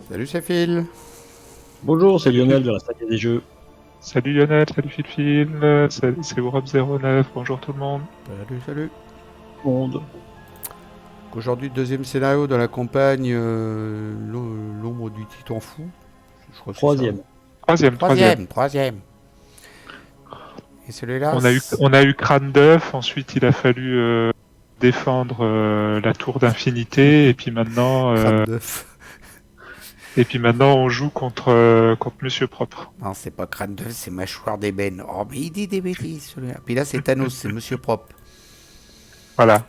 Salut, c'est Phil. Bonjour, c'est Lionel de la saga des jeux. Salut Lionel, salut Phil, c'est Europe09, bonjour tout le monde. Salut. Monde. Aujourd'hui, deuxième scénario de la campagne L'ombre du titan fou. Je crois que Troisième. Troisième. Et celui-là On a eu Crâne d'œuf, ensuite il a fallu défendre la tour d'infinité, et puis maintenant Crâne d'œuf. on joue contre Monsieur Propre. Non, c'est pas crâne d'œuf, c'est mâchoire d'ébène. Oh, mais il dit des bêtises, celui-là. Puis là, c'est Thanos, c'est Monsieur Propre. Voilà.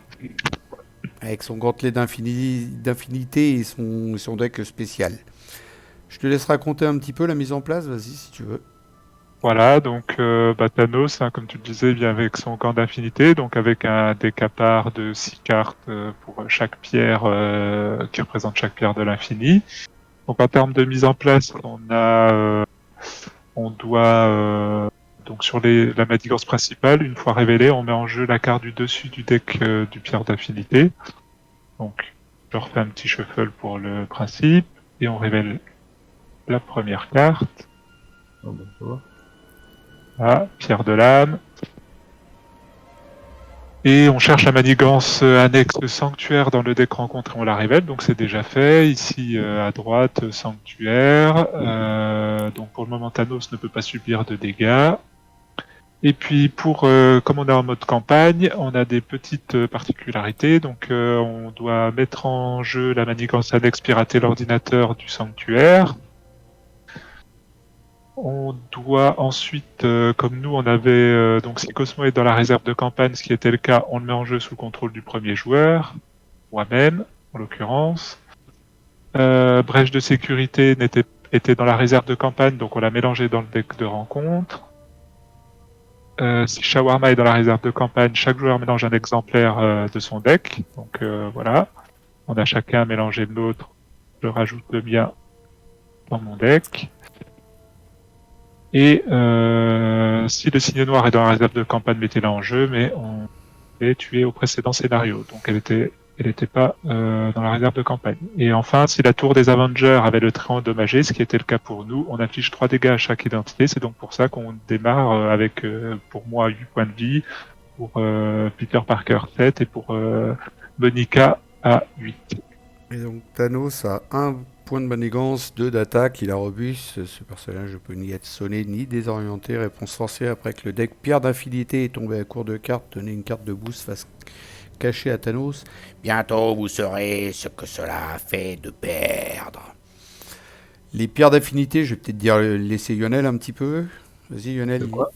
Avec son gantelet d'infinité et son deck spécial. Je te laisse raconter un petit peu la mise en place, vas-y si tu veux. Voilà, donc Thanos, comme tu le disais, vient avec son gant d'infinité, donc avec un deck à part de 6 cartes pour chaque pierre qui représente chaque pierre de l'infini. Donc en termes de mise en place, on doit donc sur la manigance principale, une fois révélée, on met en jeu la carte du dessus du deck du pierre d'infinité. Donc je refais un petit shuffle pour le principe et on révèle la première carte. Oh, ben, ça va. Ah, pierre de l'âme. Et on cherche la manigance annexe sanctuaire dans le deck rencontre et on la révèle, donc c'est déjà fait. Ici à droite, sanctuaire. Donc pour le moment, Thanos ne peut pas subir de dégâts. Et puis comme on est en mode campagne, on a des petites particularités. Donc on doit mettre en jeu la manigance annexe pirater l'ordinateur du sanctuaire. On doit ensuite, comme nous on avait, donc si Cosmo est dans la réserve de campagne, ce qui était le cas, on le met en jeu sous le contrôle du premier joueur, moi-même en l'occurrence. Brèche de sécurité était dans la réserve de campagne, donc on l'a mélangé dans le deck de rencontre. Si Shawarma est dans la réserve de campagne, chaque joueur mélange un exemplaire de son deck. Donc voilà, on a chacun mélangé l'autre. Je rajoute le mien dans mon deck. Et si le signe noir est dans la réserve de campagne, mettez-la en jeu, mais on l'avait tué au précédent scénario, donc elle était pas dans la réserve de campagne. Et enfin, si la tour des Avengers avait le trait endommagé, ce qui était le cas pour nous, on affiche 3 dégâts à chaque identité, c'est donc pour ça qu'on démarre avec, pour moi, 8 points de vie, pour Peter Parker 7 et pour Monica à 8. Et donc Thanos a 1 point de manigance, 2 d'attaque, il a robuste. Ce personnage ne peut ni être sonné ni désorienté. Réponse forcée après que le deck pierre d'infinité est tombé à court de cartes, donner une carte de boost face cachée à Thanos. Bientôt vous saurez ce que cela a fait de perdre. Les pierres d'infinité, je vais peut-être dire laisser Lionel un petit peu. Vas-y Lionel. C'est quoi ?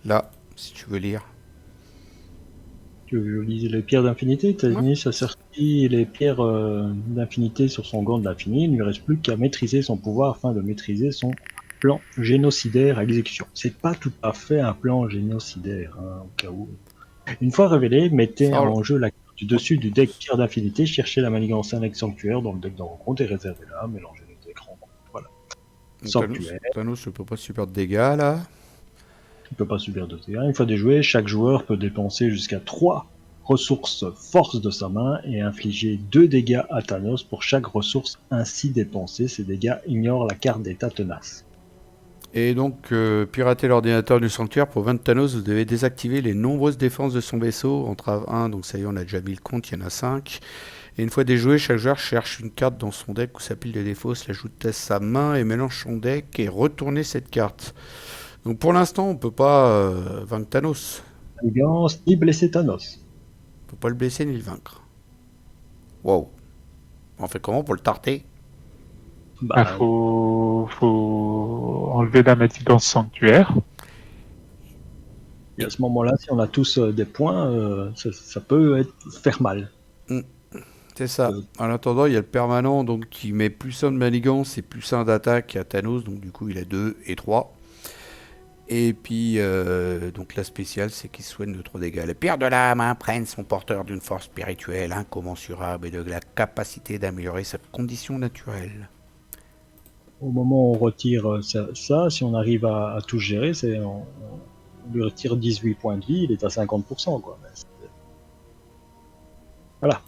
Là, si tu veux lire. Tu veux que je lise les pierres d'infinité ? Thanos a sorti les pierres d'infinité sur son gant de l'infini. Il ne lui reste plus qu'à maîtriser son pouvoir afin de maîtriser son plan génocidaire à exécution. C'est pas tout à fait un plan génocidaire, hein, au cas où. Une fois révélé, mettez en jeu la carte du dessus du deck pierre d'infinité, cherchez la manigance annexe sanctuaire dans le deck de rencontre et réservez-la, mélangez le deck rencontre. Voilà. Sanctuaire. Thanos ne peut pas subir de dégâts là. Il peut pas subir de dégâts. Une fois déjoué, chaque joueur peut dépenser jusqu'à 3 ressources force de sa main et infliger 2 dégâts à Thanos pour chaque ressource ainsi dépensée. Ces dégâts ignorent la carte d'état tenace. Et donc, pirater l'ordinateur du sanctuaire pour vaincre Thanos, vous devez désactiver les nombreuses défenses de son vaisseau. Entrave 1, donc ça y est, on a déjà mis le compte, il y en a 5. Et une fois déjoué, chaque joueur cherche une carte dans son deck ou sa pile de défauts, l'ajoute à sa main et mélange son deck et retourner cette carte. Donc pour l'instant, on peut pas vaincre Thanos. Manigance ni blesser Thanos. On peut pas le blesser ni le vaincre. Wow. On fait comment pour le tarter ? Faut enlever la manigance sanctuaire. Et à ce moment-là, si on a tous des points, ça peut faire mal. C'est ça. En attendant, il y a le permanent donc, qui met plus 1 de manigance et plus 1 d'attaque à Thanos. Donc du coup, il a 2 et 3. Et puis, donc la spéciale, c'est qu'il soigne de 3 dégâts. Les pierres de l'âme imprègnent son porteur d'une force spirituelle incommensurable et de la capacité d'améliorer sa condition naturelle. Au moment où on retire ça, si on arrive à tout gérer, on lui retire 18 points de vie, il est à 50%, quoi. Voilà.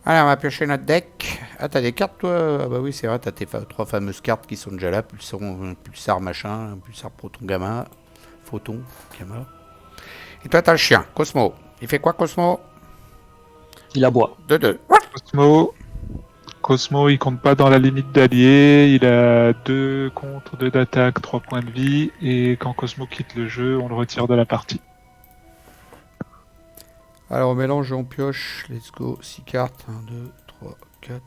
Alors, on va piocher notre deck. Ah, t'as des cartes, toi? Ah bah oui, c'est vrai, t'as tes 3 fameuses cartes qui sont déjà là. Pulsar machin, Pulsar Proton Gamma, Photon Gamma. Et toi, t'as le chien, Cosmo. Il fait quoi, Cosmo? Il aboie. 2-2. Cosmo, il compte pas dans la limite d'alliés. Il a 2 contre, 2 d'attaque, 3 points de vie. Et quand Cosmo quitte le jeu, on le retire de la partie. Alors, on mélange et on pioche. Let's go. 6 cartes. 1, 2, 3, 4,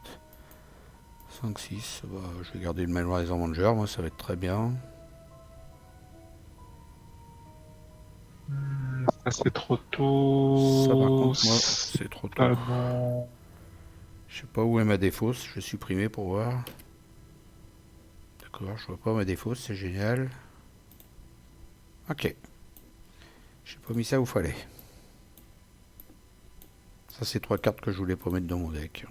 5, 6. Bah, je vais garder le manoir des Avengers. Moi, ça va être très bien. Ça, c'est trop tôt. Ça, par contre, moi, c'est trop tôt. Ah non. Je sais pas où est ma défausse. Je vais supprimer pour voir. D'accord, je vois pas ma défausse. C'est génial. Ok. J'ai pas mis ça où fallait. Ça, c'est 3 cartes que je voulais pas mettre dans mon deck.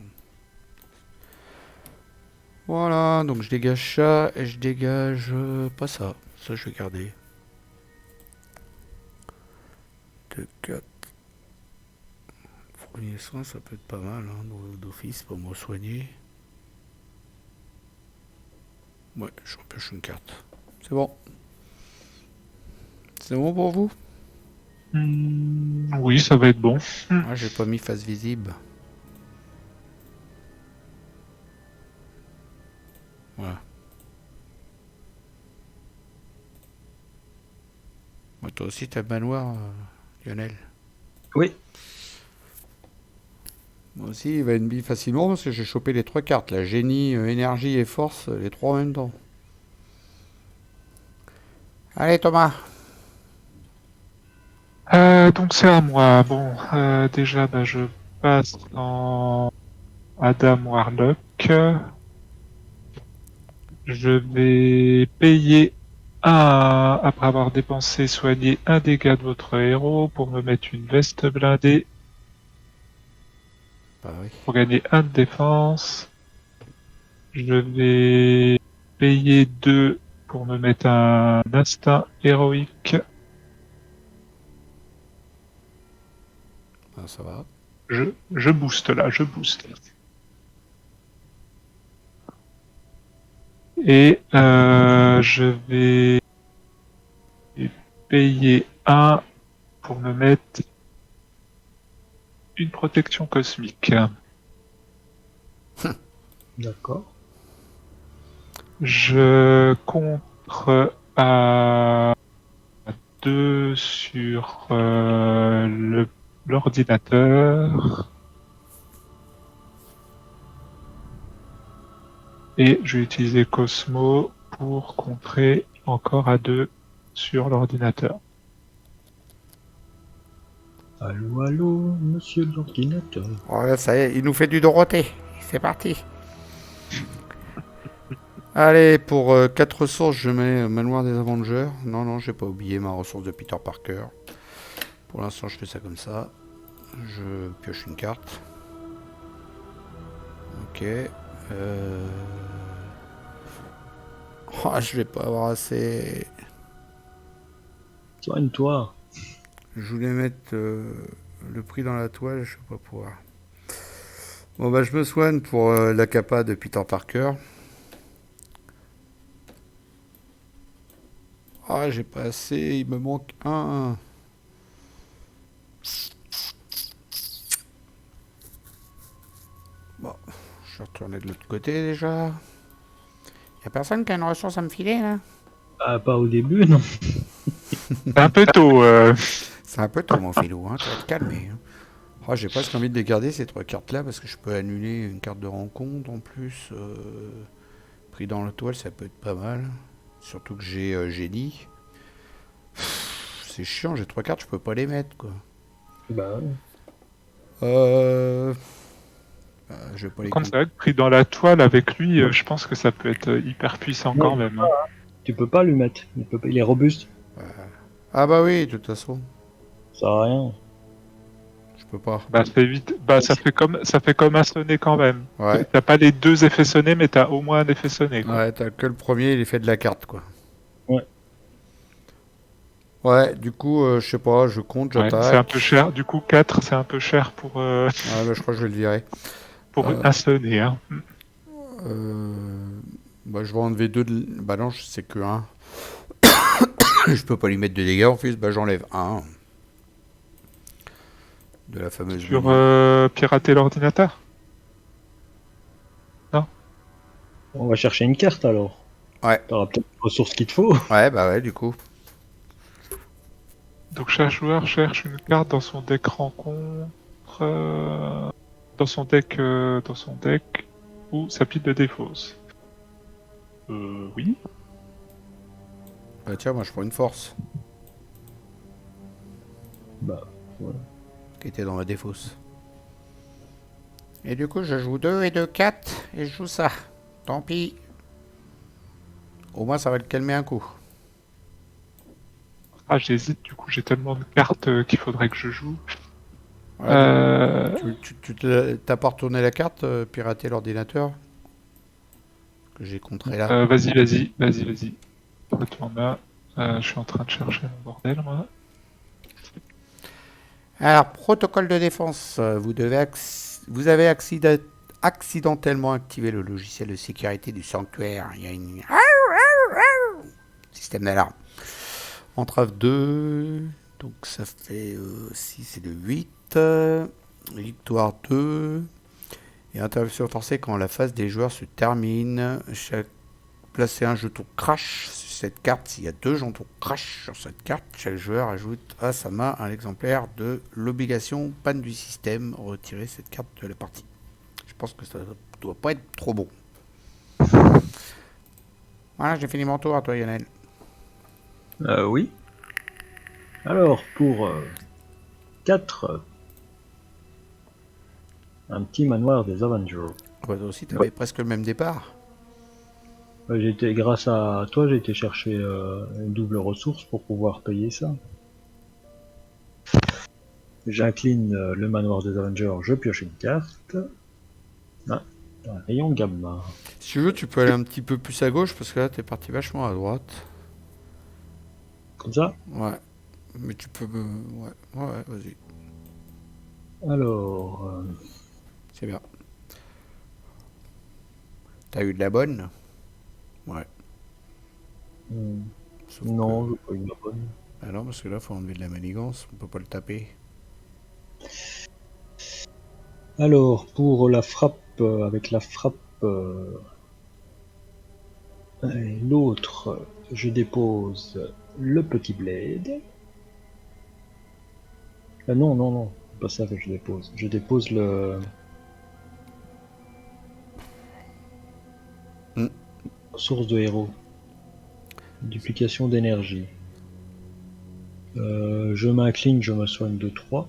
Voilà, donc je dégage ça et je dégage pas ça. Ça, je vais garder. 2, 4. Premier soin, ça peut être pas mal, hein, d'office pour me soigner. Ouais, je repêche une carte. C'est bon. C'est bon pour vous? Oui, ça va être bon. Ah, j'ai pas mis face visible. Voilà. Ouais, toi aussi, t'as le manoir, Lionel? Oui. Moi aussi, il va être mis facilement parce que j'ai chopé les 3 cartes. La génie, énergie et force, les 3 en même temps. Allez, Thomas. Donc c'est à moi. Bon, déjà, je passe en Adam Warlock. Je vais payer après avoir dépensé, soigné un dégât de votre héros pour me mettre une veste blindée Bah oui. pour gagner 1 de défense. Je vais payer 2 pour me mettre un instinct héroïque. Ah, ça va. Je booste là, je booste. Et je vais payer 1 pour me mettre une protection cosmique. D'accord. Je contre à 2 sur l'ordinateur. Et je vais utiliser Cosmo pour contrer encore à 2 sur l'ordinateur. Allô, allô, monsieur l'ordinateur. Voilà, ça y est, il nous fait du Dorothée. C'est parti. Allez, pour 4 ressources, je mets Manoir des Avengers. Non, non, j'ai pas oublié ma ressource de Peter Parker. Pour l'instant, je fais ça comme ça. Je pioche une carte. Ok. Oh, je vais pas avoir assez. Soigne-toi. Je voulais mettre le prix dans la toile, je vais pas pouvoir. Bon, bah, je me soigne pour la capa de Peter Parker. Ah, j'ai pas assez, il me manque un. Bon, je vais retourner de l'autre côté déjà. Y'a personne qui a une ressource à me filer là? Ah, pas au début, non. C'est un peu tôt. C'est un peu tôt mon filou, hein, tu vas te calmer. Hein. Oh, j'ai presque envie de les garder ces 3 cartes là parce que je peux annuler une carte de rencontre en plus. Pris dans la toile, ça peut être pas mal. Surtout que j'ai génie. C'est chiant, j'ai 3 cartes, je peux pas les mettre quoi. Bah ouais. Je vais pas les Comme compter. c'est vrai que pris dans la toile avec lui, je pense que ça peut être hyper puissant quand même. Hein. Tu peux pas lui mettre. Il est robuste. Ah bah oui, de toute façon, Ça sert à rien. je peux pas. Bah, ça fait comme un sonnet quand même. Ouais. T'as pas les 2 effets sonnés, mais t'as au moins un effet sonné. Quoi. Ouais, t'as que le premier, il est fait de la carte quoi. Ouais. Ouais, du coup, je sais pas, je compte, Ouais, j'attaque. c'est un peu cher. Du coup, 4, c'est un peu cher pour Ouais, bah, je crois que je vais le virer. un sonnet. Hein. Bah, je vais enlever deux de... Bah non, c'est que un. Je peux pas lui mettre de dégâts en plus, bah j'enlève un de la fameuse Sur monnaie. pirater l'ordinateur? Non? On va chercher une carte alors. Ouais, T'auras peut-être les ressources qu'il te faut. ouais, bah ouais, du coup. Donc chaque joueur cherche une carte dans son deck rencontre, dans son deck ou sa pile de défausse. Oui. Bah tiens, moi je prends une force Bah, ouais. qui était dans ma défausse. Et du coup, je joue 2 et 2, 4 et je joue ça. Tant pis. Au moins, ça va le calmer un coup. Ah, j'hésite, du coup j'ai tellement de cartes qu'il faudrait que je joue. Ouais, Euh, t'as pas retourné la carte, pirater l'ordinateur que j'ai contré là. vas-y. Retourne là. Je suis en train de chercher mon bordel, moi. Alors, protocole de défense. Vous avez accidentellement activé le logiciel de sécurité du sanctuaire. Il y a une système d'alarme. Entrave 2. Donc ça fait 6 et de 8. Victoire 2. Et interruption forcée quand la phase des joueurs se termine. Placez un jeton crash sur cette carte. S'il y a 2 jetons crash sur cette carte, chaque joueur ajoute à sa main un exemplaire de l'obligation panne du système. Retirer cette carte de la partie. Je pense que ça doit pas être trop bon. Voilà, j'ai fini mon tour. À toi, Lionel. Oui. Alors, pour 4, un petit manoir des Avengers. Ouais, toi aussi, t'avais presque le même départ. Grâce à toi, j'ai été chercher une double ressource pour pouvoir payer ça. J'incline le manoir des Avengers, je pioche une carte. Ah, un rayon gamma. Si tu veux, tu peux aller un petit peu plus à gauche parce que là, t'es parti vachement à droite. Comme ça. Ouais. Mais tu peux. Ouais, vas-y. Alors, C'est bien. T'as eu de la bonne? Ouais. Sauf non, que... je pas une bonne. Ah non, parce que là, faut enlever de la manigance. On peut pas le taper. Alors, pour la frappe, avec la frappe, l'autre, je dépose le petit blade. Non, c'est pas ça que je dépose. Je dépose le... Hmm. Source de héros. Duplication d'énergie. Je m'incline, je me soigne de 3.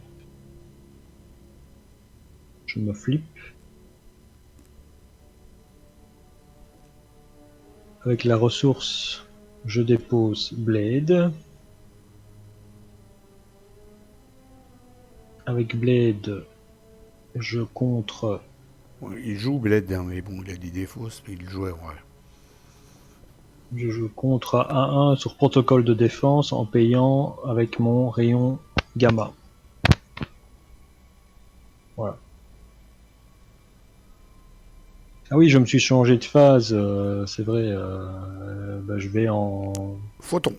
Je me flippe. Avec la ressource, je dépose Blade. Avec Blade, je contre... Ouais, il joue Bled, hein, mais bon, il a des défauts, mais il jouait, ouais. Je joue contre à 1-1 sur protocole de défense en payant avec mon rayon gamma. Voilà. Ah oui, je me suis changé de phase, c'est vrai. Je vais en Photon.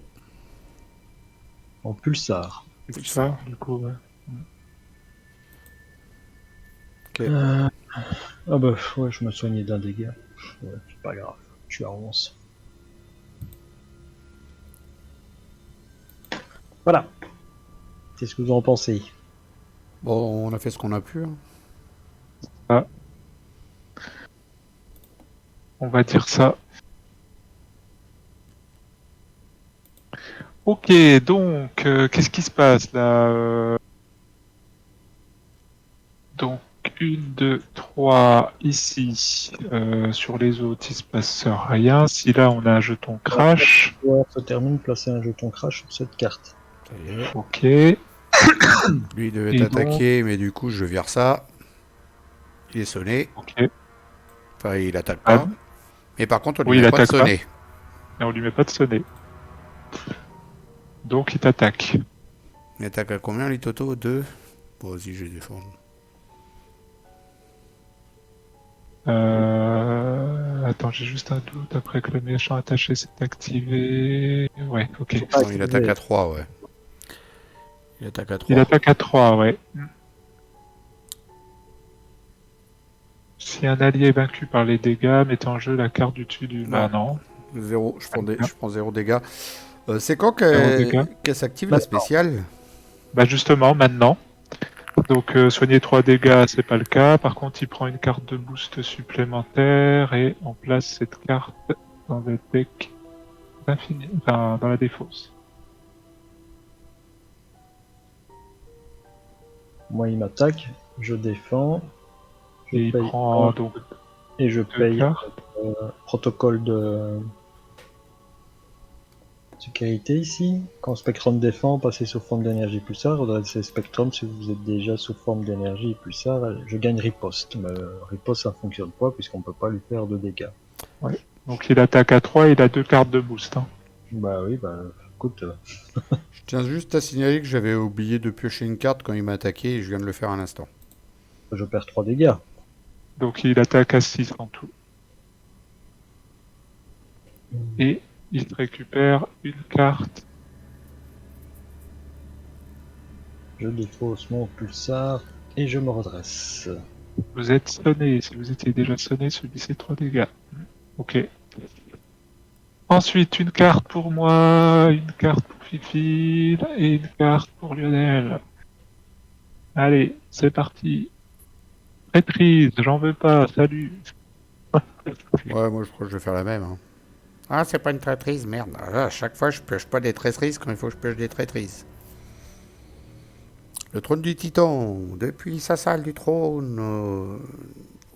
pulsar. C'est ça, du coup, ouais. Ok. Ah bah ouais, je me soignais d'un dégât. Ouais, c'est pas grave, je suis à 11. Voilà. C'est ce que vous en pensez. Bon, on a fait ce qu'on a pu. Hein. Ah. On va dire ça. Ok, donc, qu'est-ce qui se passe là Donc, 1, 2, 3 ici. Sur les autres, il se passe rien. Si là, on a un jeton crash. Ouais, ça termine, placer un jeton crash sur cette carte. Ça y est. Ok. Lui, il devait Et t'attaquer, mais du coup, je vire ça. Il est sonné. Ok. Enfin, il attaque Ah, pas. Mais par contre, on lui oui, il met pas de attaque pas. sonner. Et on lui met pas de sonner. Donc, il t'attaque. Il attaque à combien, les Toto? 2. Bon, vas-y, je vais défendre. attends, j'ai juste un doute. Après que le méchant attaché s'est activé... Ouais, ok. Non, il attaque à 3, ouais. Il attaque à 3. Il attaque à 3, ouais. Si un allié est vaincu par les dégâts, mettez en jeu la carte du dessus du... Bah non. 0, je prends 0 dégâts. C'est quand Zéro dégâts. qu'elle s'active la spéciale? Bah justement, maintenant. Donc soigner 3 dégâts, c'est pas le cas. Par contre, il prend une carte de boost supplémentaire et on place cette carte dans le deck infini, enfin, dans la défausse. Moi, il m'attaque, je défends. Je Et il paye prend un, donc et je 2 paye cartes. protocole de sécurité ici. Quand Spectrum défend, passez sous forme d'énergie pulsar. Redressez Spectrum si vous êtes déjà sous forme d'énergie pulsar. Je gagne riposte. Mais riposte, ça fonctionne pas puisqu'on peut pas lui faire de dégâts. Ouais. Donc il attaque à 3, il a 2 cartes de boost. Hein. Bah oui, bah écoute. Je tiens juste à signaler que j'avais oublié de piocher une carte quand il m'a attaqué et je viens de le faire à l'instant. Je perds 3 dégâts. Donc il attaque à 6 en tout. Et il récupère une carte. Je défausse mon pulsar et je me redresse. Vous êtes sonné. Si vous étiez déjà sonné, subissez 3 dégâts. Ok. Ensuite, une carte pour moi, une carte pour Fifi et une carte pour Lionel. Allez, c'est parti. Maîtrise, j'en veux pas, salut. Ouais, moi je crois que je vais faire la même. Hein. Ah, c'est pas une traîtrise, merde. Ah, là, à chaque fois, je pioche pas des traîtrises quand il faut que je pioche des traîtrises. Le trône du titan, depuis sa salle du trône,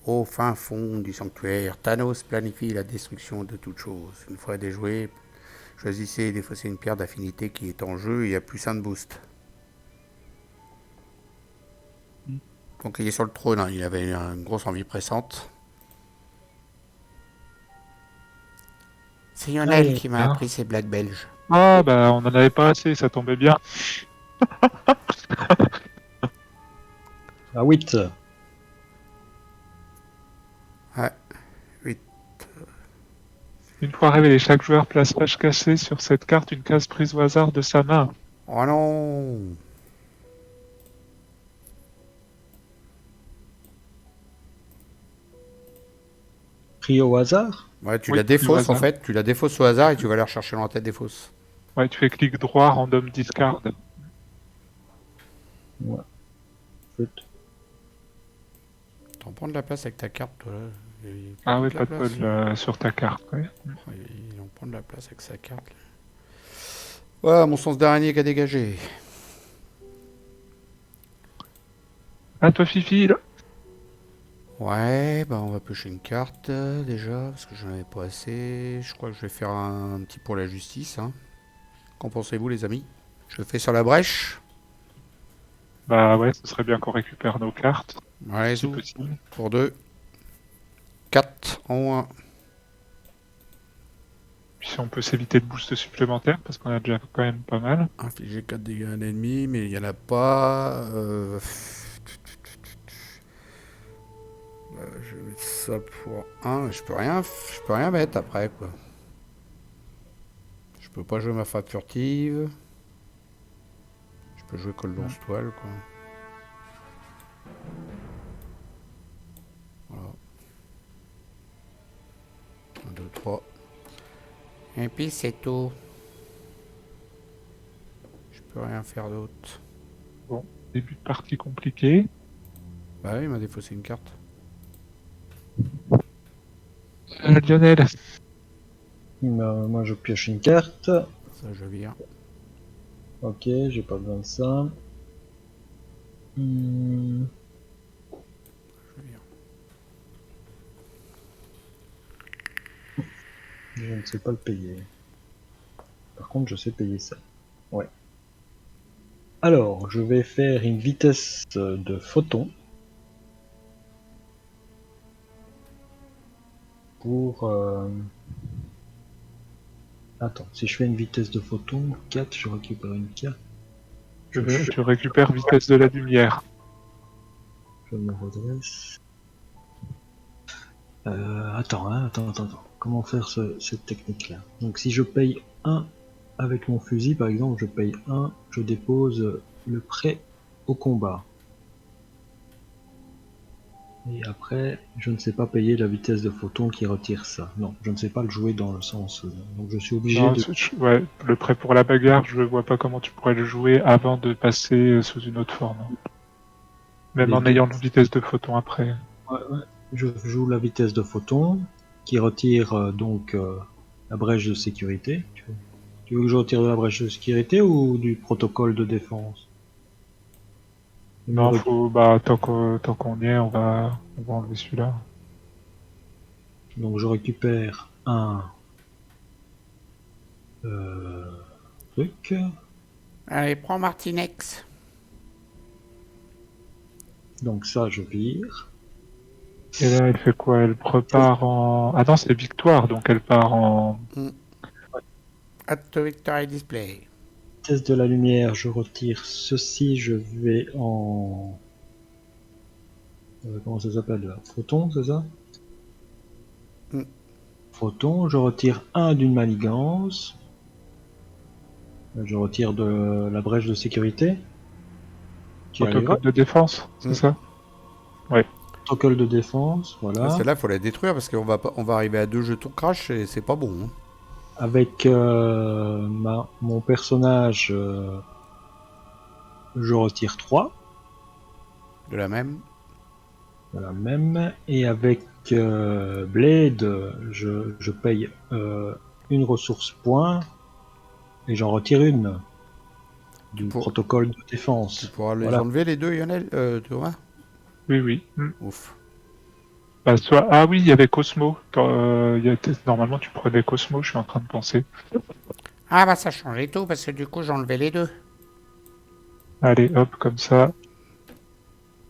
au fin fond du sanctuaire, Thanos planifie la destruction de toute chose. Une fois déjoué, choisissez et défaussez une pierre d'affinité qui est en jeu et a plus 1 de boost. Donc il est sur le trône, hein. Il avait une grosse envie pressante. C'est Lionel qui m'a appris ces blagues belges. Ah bah on en avait pas assez, ça tombait bien. À 8. Ouais, 8. Une fois révélé, chaque joueur place page cachée sur cette carte une case prise au hasard de sa main. Oh non! Pris au hasard. Ouais, tu Oui, la défausses au en hasard. fait, tu la défausses au hasard et tu vas aller rechercher dans la tête des fosses. Ouais, tu fais clic droit, random discard. Ouais. Chut. T'en prends de la place avec ta carte, toi, là. Ah ouais, de pas la de place. bol sur ta carte. Ouais. Il en prend de la place avec sa carte. Là. Voilà, mon sens d'araignée qui a dégagé. À toi Fifi, là. Ouais, bah on va piocher une carte déjà, parce que j'en avais pas assez. Je crois que je vais faire un petit pour la justice. Hein. Qu'en pensez-vous les amis? Je le fais sur la brèche. Bah ouais, ce serait bien qu'on récupère nos cartes, Ouais, si zou, possible. pour 2. 4 en moins. Puis si on peut s'éviter le boost supplémentaire, parce qu'on a déjà quand même pas mal. Infliger 4 dégâts à un ennemi, mais il n'y en a pas. Je vais mettre ça pour 1. Je peux rien mettre après quoi. Je peux pas jouer ma frappe furtive. Je peux jouer col toile quoi. Voilà. 1, 2, 3. Et puis c'est tout. Je peux rien faire d'autre. Bon, début de partie compliqué. Bah oui, il m'a défaussé une carte. Lionel, Moi, je pioche une carte. Ça je viens. Ok, j'ai pas besoin de ça. Hmm, Je viens. je ne sais pas le payer. Par contre, je sais payer ça. Ouais. Alors, je vais faire une vitesse de photon. Pour... Attends, si je fais une vitesse de photon, 4, je récupère une carte. tu récupères vitesse de la lumière. Je me redresse. Attends. Comment faire cette technique-là? Donc si je paye 1 avec mon fusil, par exemple, je paye 1, je dépose le prêt au combat. Et après, je ne sais pas payer la vitesse de photon qui retire ça. Non, je ne sais pas le jouer dans le sens. Donc je suis obligé Non, de. ouais, le prêt pour la bagarre, je vois pas comment tu pourrais le jouer avant de passer sous une autre forme. Même Les en deux. ayant la vitesse de photon après. Ouais. Je joue la vitesse de photon qui retire la brèche de sécurité. Tu veux que je retire de la brèche de sécurité ou du protocole de défense? Non, faut, tant qu'on y est, on va enlever celui-là. Donc je récupère un truc. Allez, prends Martinex. Donc ça, je vire. Et là, elle fait quoi? Elle repart en... Ah non, c'est victoire, donc elle part en... Add to victory display. Vitesse de la lumière, je retire ceci, je vais en... comment ça s'appelle là? Photon, c'est ça? Mm. Photon, je retire un d'une manigance. Je retire de la brèche de sécurité. Qui arrivera. protocole de défense, c'est ça? Protocole de défense, voilà. Celle-là, il faut la détruire parce qu'on va, on va arriver à 2 jetons crash et c'est pas bon. Hein. Avec mon personnage, je retire 3. De la même. Voilà, même. Et avec Blade, je paye une ressource point et j'en retire une du protocole de défense. Tu pourras les enlever les deux, Lionel, Thomas? Oui. Ouf. Bah, ah oui, il y avait Cosmo. Normalement, tu prenais Cosmo, je suis en train de penser. Ah bah ça changeait tout parce que du coup j'enlevais les deux. Allez, hop, comme ça.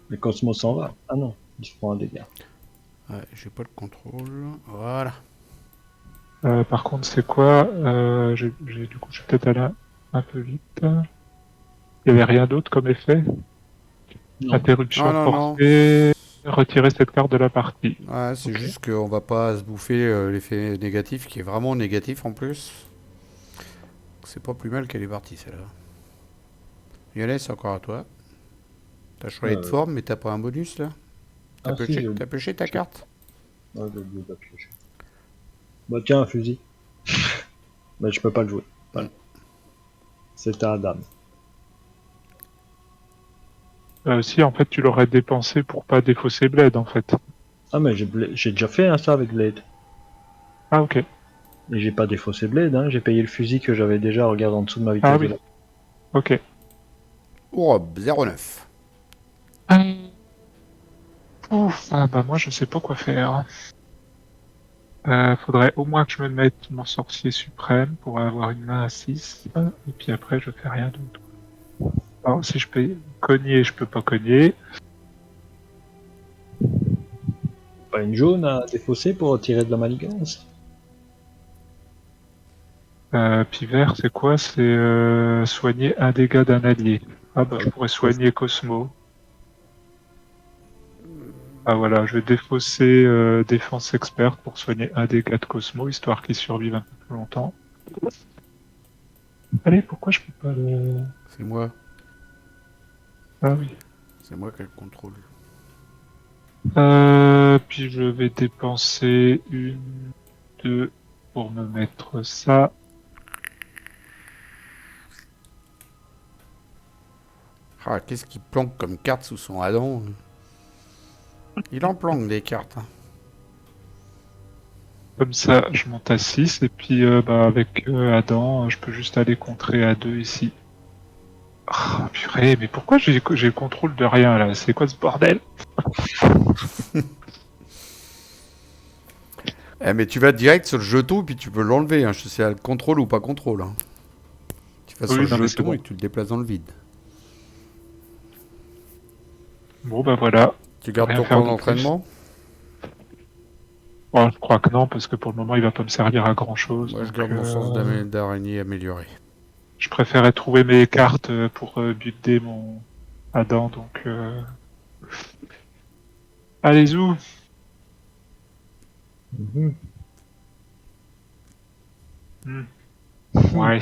Mais Cosmo s'en va. Ah non, il se prend un dégât. Ouais, j'ai pas le contrôle. Voilà. Par contre, c'est quoi du coup, je vais peut-être aller un peu vite. Il n'y avait rien d'autre comme effet? Non. Interruption Non. forcée. Retirer cette carte de la partie. Ouais, c'est juste qu'on va pas se bouffer l'effet négatif qui est vraiment négatif en plus. C'est pas plus mal qu'elle est partie celle-là. Lionel, c'est encore à toi. T'as choisi de forme, mais t'as pas un bonus là? T'as pêché ta carte? Ouais, j'ai oublié d'appuyer. Bah tiens, un fusil. Mais je peux pas le jouer. Voilà. C'est à Adam. Si, en fait, tu l'aurais dépensé pour pas défausser Blade, en fait. Ah mais j'ai déjà fait ça avec Blade. Ah, ok. Et j'ai pas défaussé Blade, hein. J'ai payé le fusil que j'avais déjà, regarde en dessous de ma vitesse. Ah oui. Ok. Rob, 09. Ouf, ah bah moi je sais pas quoi faire. Faudrait au moins que je me mette mon sorcier suprême pour avoir une main à 6. Et puis après je fais rien d'autre. Alors si je peux cogner, je peux pas cogner. Pas une jaune à défausser pour tirer de la manigance. Puis vert c'est quoi? C'est soigner un dégât d'un allié. Ah bah je pourrais soigner Cosmo. Ah voilà, je vais défausser défense experte pour soigner un dégât de Cosmo, histoire qu'il survive un peu plus longtemps. Allez, pourquoi je peux pas le... C'est moi. Ah oui. C'est moi qui ai le contrôle. Puis je vais dépenser 1, 2 pour me mettre ça. Ah, qu'est-ce qu'il planque comme carte sous son Adam? Il en planque des cartes. Hein. Comme ça, je monte à 6 et puis avec Adam, je peux juste aller contrer à 2 ici. Oh purée, mais pourquoi j'ai le contrôle de rien là? C'est quoi ce bordel? Mais tu vas direct sur le jeton et puis tu peux l'enlever. Hein. Je sais pas le contrôle ou pas contrôle. Hein. Tu vas sur le jeton bon. Et tu le déplaces dans le vide. Bon bah voilà. Tu gardes ton camp d'entraînement? Oh, je crois que non, parce que pour le moment il va pas me servir à grand chose. Moi je garde mon sens d'araignée amélioré. Je préférais trouver mes cartes pour buter mon Adam, donc... Allez, zou! Mhm. Ouais.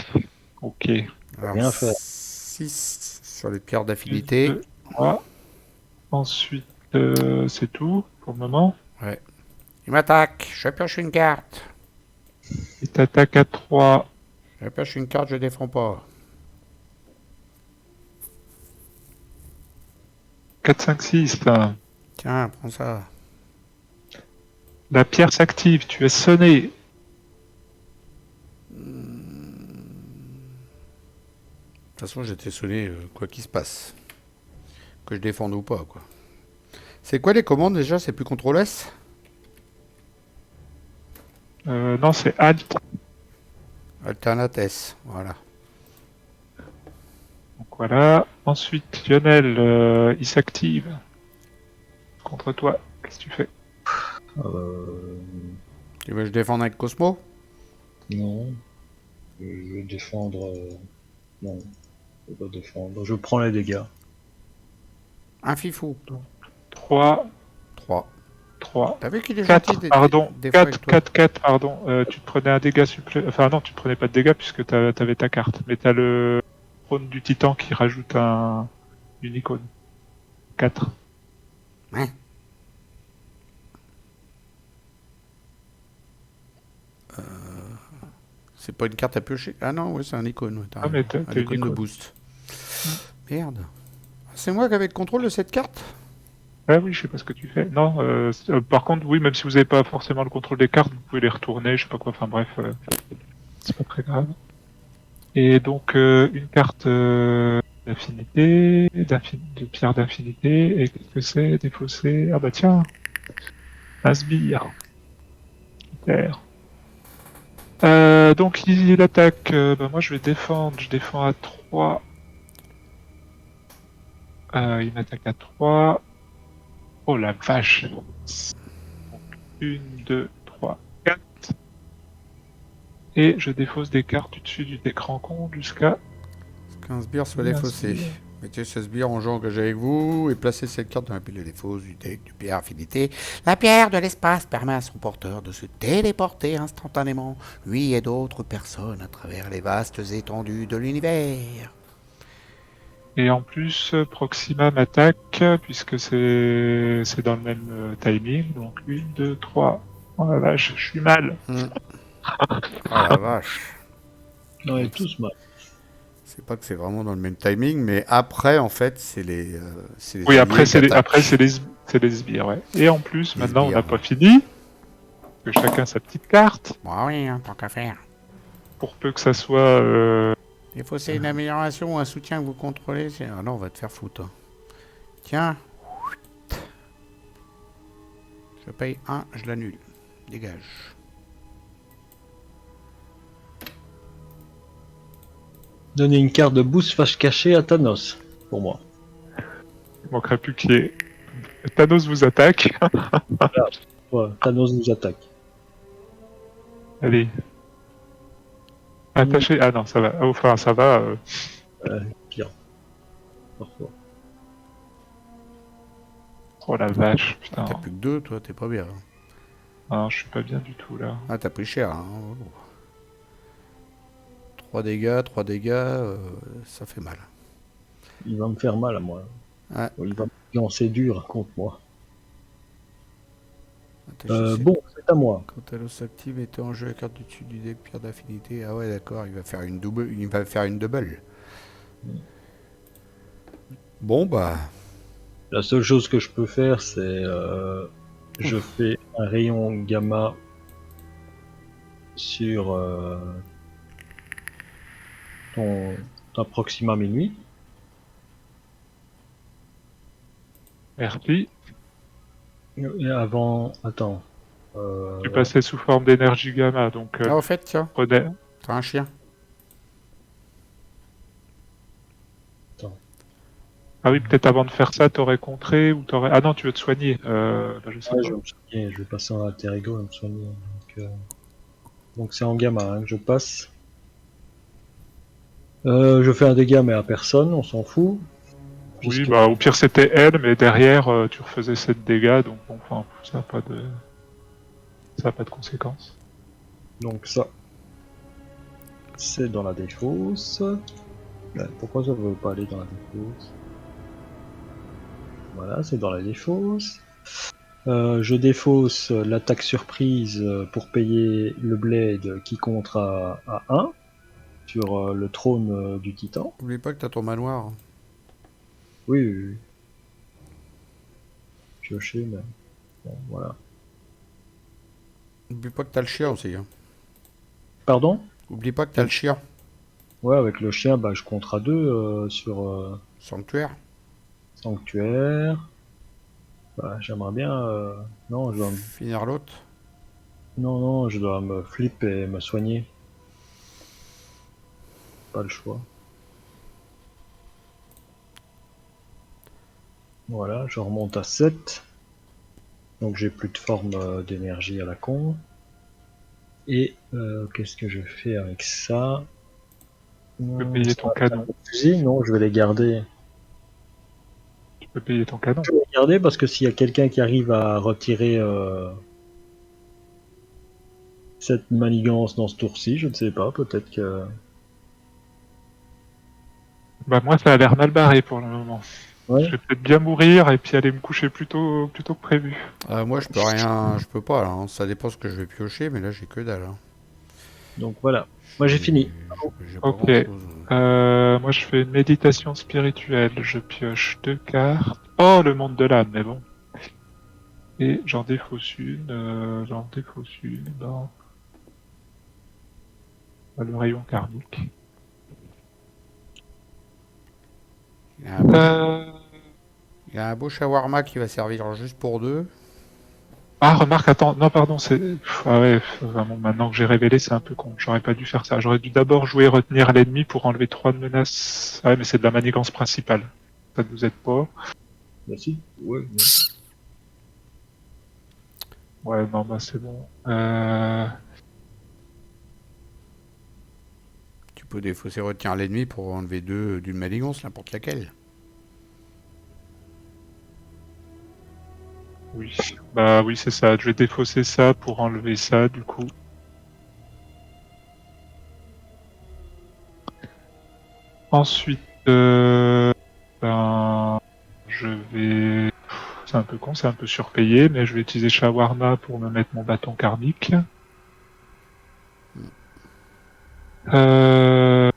Ok. Alors, Rien faire. 6 sur les pierres 1, d'affinité. 2, 3. Ensuite, c'est tout pour le moment. Ouais. Il m'attaque. Je pioche une carte. Il t'attaque à 3. Je pioche une carte, je défends pas. 4, 5, 6. Tiens, prends ça. La pierre s'active. Tu es sonné. De toute façon, j'étais sonné quoi qu'il se passe. Que je défende ou pas, quoi. C'est quoi les commandes déjà? C'est plus CTRL S? Non, c'est Alt. Alternate S, voilà. Donc voilà. Ensuite, Lionel, il s'active. Contre toi. Qu'est-ce que tu fais? Tu veux que je défende avec Cosmo? Non. Je vais défendre. Non, je vais pas défendre. Je prends les dégâts. Un fifou. 3, 3. 3. T'as vu qu'il est 4, gentil pardon. des fois 4, avec toi? 4, 4, pardon. Tu te prenais un dégât supplémentaire. Enfin, non, tu te prenais pas de dégâts puisque t'avais ta carte. Mais t'as le trône du titan qui rajoute une icône. 4. Ouais. C'est pas une carte à piocher. Ah non, ouais, c'est un icône. Ouais, Ah, mais t'as un une icône de icône. boost. Merde. C'est moi qui avais le contrôle de cette carte? Ah oui, je sais pas ce que tu fais. Non, par contre, oui, même si vous n'avez pas forcément le contrôle des cartes, vous pouvez les retourner, je sais pas quoi. Enfin bref, c'est pas très grave. Et donc une carte d'affinité, de pierre d'affinité. Et qu'est-ce que c'est? Défaussé. Ah bah tiens, un sbire. Super. Donc il attaque. Bah, moi je vais défendre. Je défends à 3. Il m'attaque à 3. Oh la vache. 1, 2, 3, 4. Et je défausse des cartes du dessus du écran compte jusqu'à 15 sbires soit Oui, un défaussé. sbire. Mettez ce sbire en jeu engagé avec vous et placez cette carte dans la pile de défausse du deck du pierre affinité. La pierre de l'espace permet à son porteur de se téléporter instantanément, lui et d'autres personnes, à travers les vastes étendues de l'univers. Et en plus, Proxima m'attaque, puisque c'est dans le même timing. Donc 1, 2, 3. Oh la vache, je suis mal. Oh la vache. On est tous mal. C'est pas que c'est vraiment dans le même timing, mais après, en fait, c'est les Oui, alliés après qui c'est les, attaquent. c'est les sbires, ouais. Et en plus, Les maintenant, on n'a sbires. pas fini. Que chacun sa petite carte. Bon, oui, hein, tant qu'à faire. Pour peu que ça soit... Défausser une amélioration ou un soutien que vous contrôlez. Ah non, on va te faire foutre. Hein. Tiens. Je paye 1, je l'annule. Dégage. Donner une carte de boost fâche caché à Thanos, pour moi. il manquerait plus qu'il y ait... Thanos vous attaque. Ouais, Thanos nous attaque. Allez. Attaché. Ah non, ça va. Enfin, ça va. Pire. Parfois. Oh la vache, putain. T'as plus que 2, toi, t'es pas bien. Hein. Ah, je suis pas bien du tout là. Ah, t'as pris cher. Hein. 3 dégâts, ça fait mal. Il va me faire mal à moi. Ouais. Il va me lancer dur contre moi. Attends, Bon, c'est à moi. quand Talos active, était en jeu la carte du dessus du deck pierre d'affinité. Ah ouais, d'accord, il va faire une double. Il va faire une double. Bon, bah. La seule chose que je peux faire, c'est je fais un rayon gamma sur ta Proxima minuit. Merci. Et avant, attends. Tu passais sous forme d'énergie gamma, donc Ah, au fait, tiens, prenez... t'as un chien. Ah oui, peut-être avant de faire ça, t'aurais contré ou t'aurais... Ah non, tu veux te soigner. Je sais Ouais, pas. je vais me soigner, je vais passer en alter ego et me soigner. Donc c'est en gamma hein, que je passe. Je fais un dégât mais à personne, on s'en fout. Oui, Puisque- bah au pire c'était elle, mais derrière tu refaisais 7 dégâts, donc bon, enfin, ça n'a pas de... Ça n'a pas de conséquences. Donc ça, c'est dans la défausse. Pourquoi ça ne veut pas aller dans la défausse? Voilà, c'est dans la défausse. Je défausse l'attaque surprise pour payer le blade qui compte à 1 sur le trône du titan. N'oublie pas que t'as ton manoir. Oui, oui, oui. Piocher, mais bon, voilà. N'oublie pas que t'as le chien aussi. Hein. Pardon? Oublie pas que t'as le chien. Ouais, avec le chien, bah, je compterai 2 sur Sanctuaire. sanctuaire. Bah, j'aimerais bien. Non, je dois me... Finir l'autre. non, je dois me flip et me soigner. Pas le choix. Voilà, je remonte à 7. Donc j'ai plus de forme d'énergie à la con. Et qu'est-ce que je fais avec ça? Tu peux payer ton canon. Fusil, non, je vais les garder. Tu peux payer ton canon. Je vais les garder parce que s'il y a quelqu'un qui arrive à retirer cette manigance dans ce tour-ci, je ne sais pas, peut-être que... Bah moi ça a l'air mal barré pour le moment. Ouais. Je vais peut-être bien mourir et puis aller me coucher plus tôt que prévu. Moi, je peux rien. Je peux pas là. Hein. Ça dépend ce que je vais piocher, mais là, j'ai que dalle. Hein. Donc voilà. Moi j'ai fini. J'ai pas Ok. grand-chose. Moi je fais une méditation spirituelle. Je pioche 2 cartes. Oh le monde de l'âme, mais bon. Et j'en défausse une. Dans le rayon karmique. Il y a un beau, Euh... il y a un beau shawarma qui va servir juste pour 2. Ah, remarque, attends, non, pardon, c'est. Ah ouais, vraiment, maintenant que j'ai révélé, c'est un peu con. J'aurais pas dû faire ça. J'aurais dû d'abord jouer retenir l'ennemi pour enlever 3 de menaces. Ah ouais, mais c'est de la manigance principale. Ça ne vous aide pas. Bah si, ouais. Ouais, non, bah c'est bon. Tu peux défausser retenir l'ennemi pour enlever 2 d'une manigance, n'importe laquelle. Oui, bah oui, c'est ça. Je vais défausser ça pour enlever ça, du coup. Ensuite, ben, je vais. C'est un peu con, c'est un peu surpayé, mais je vais utiliser Shawarma pour me mettre mon bâton karmique. Euh...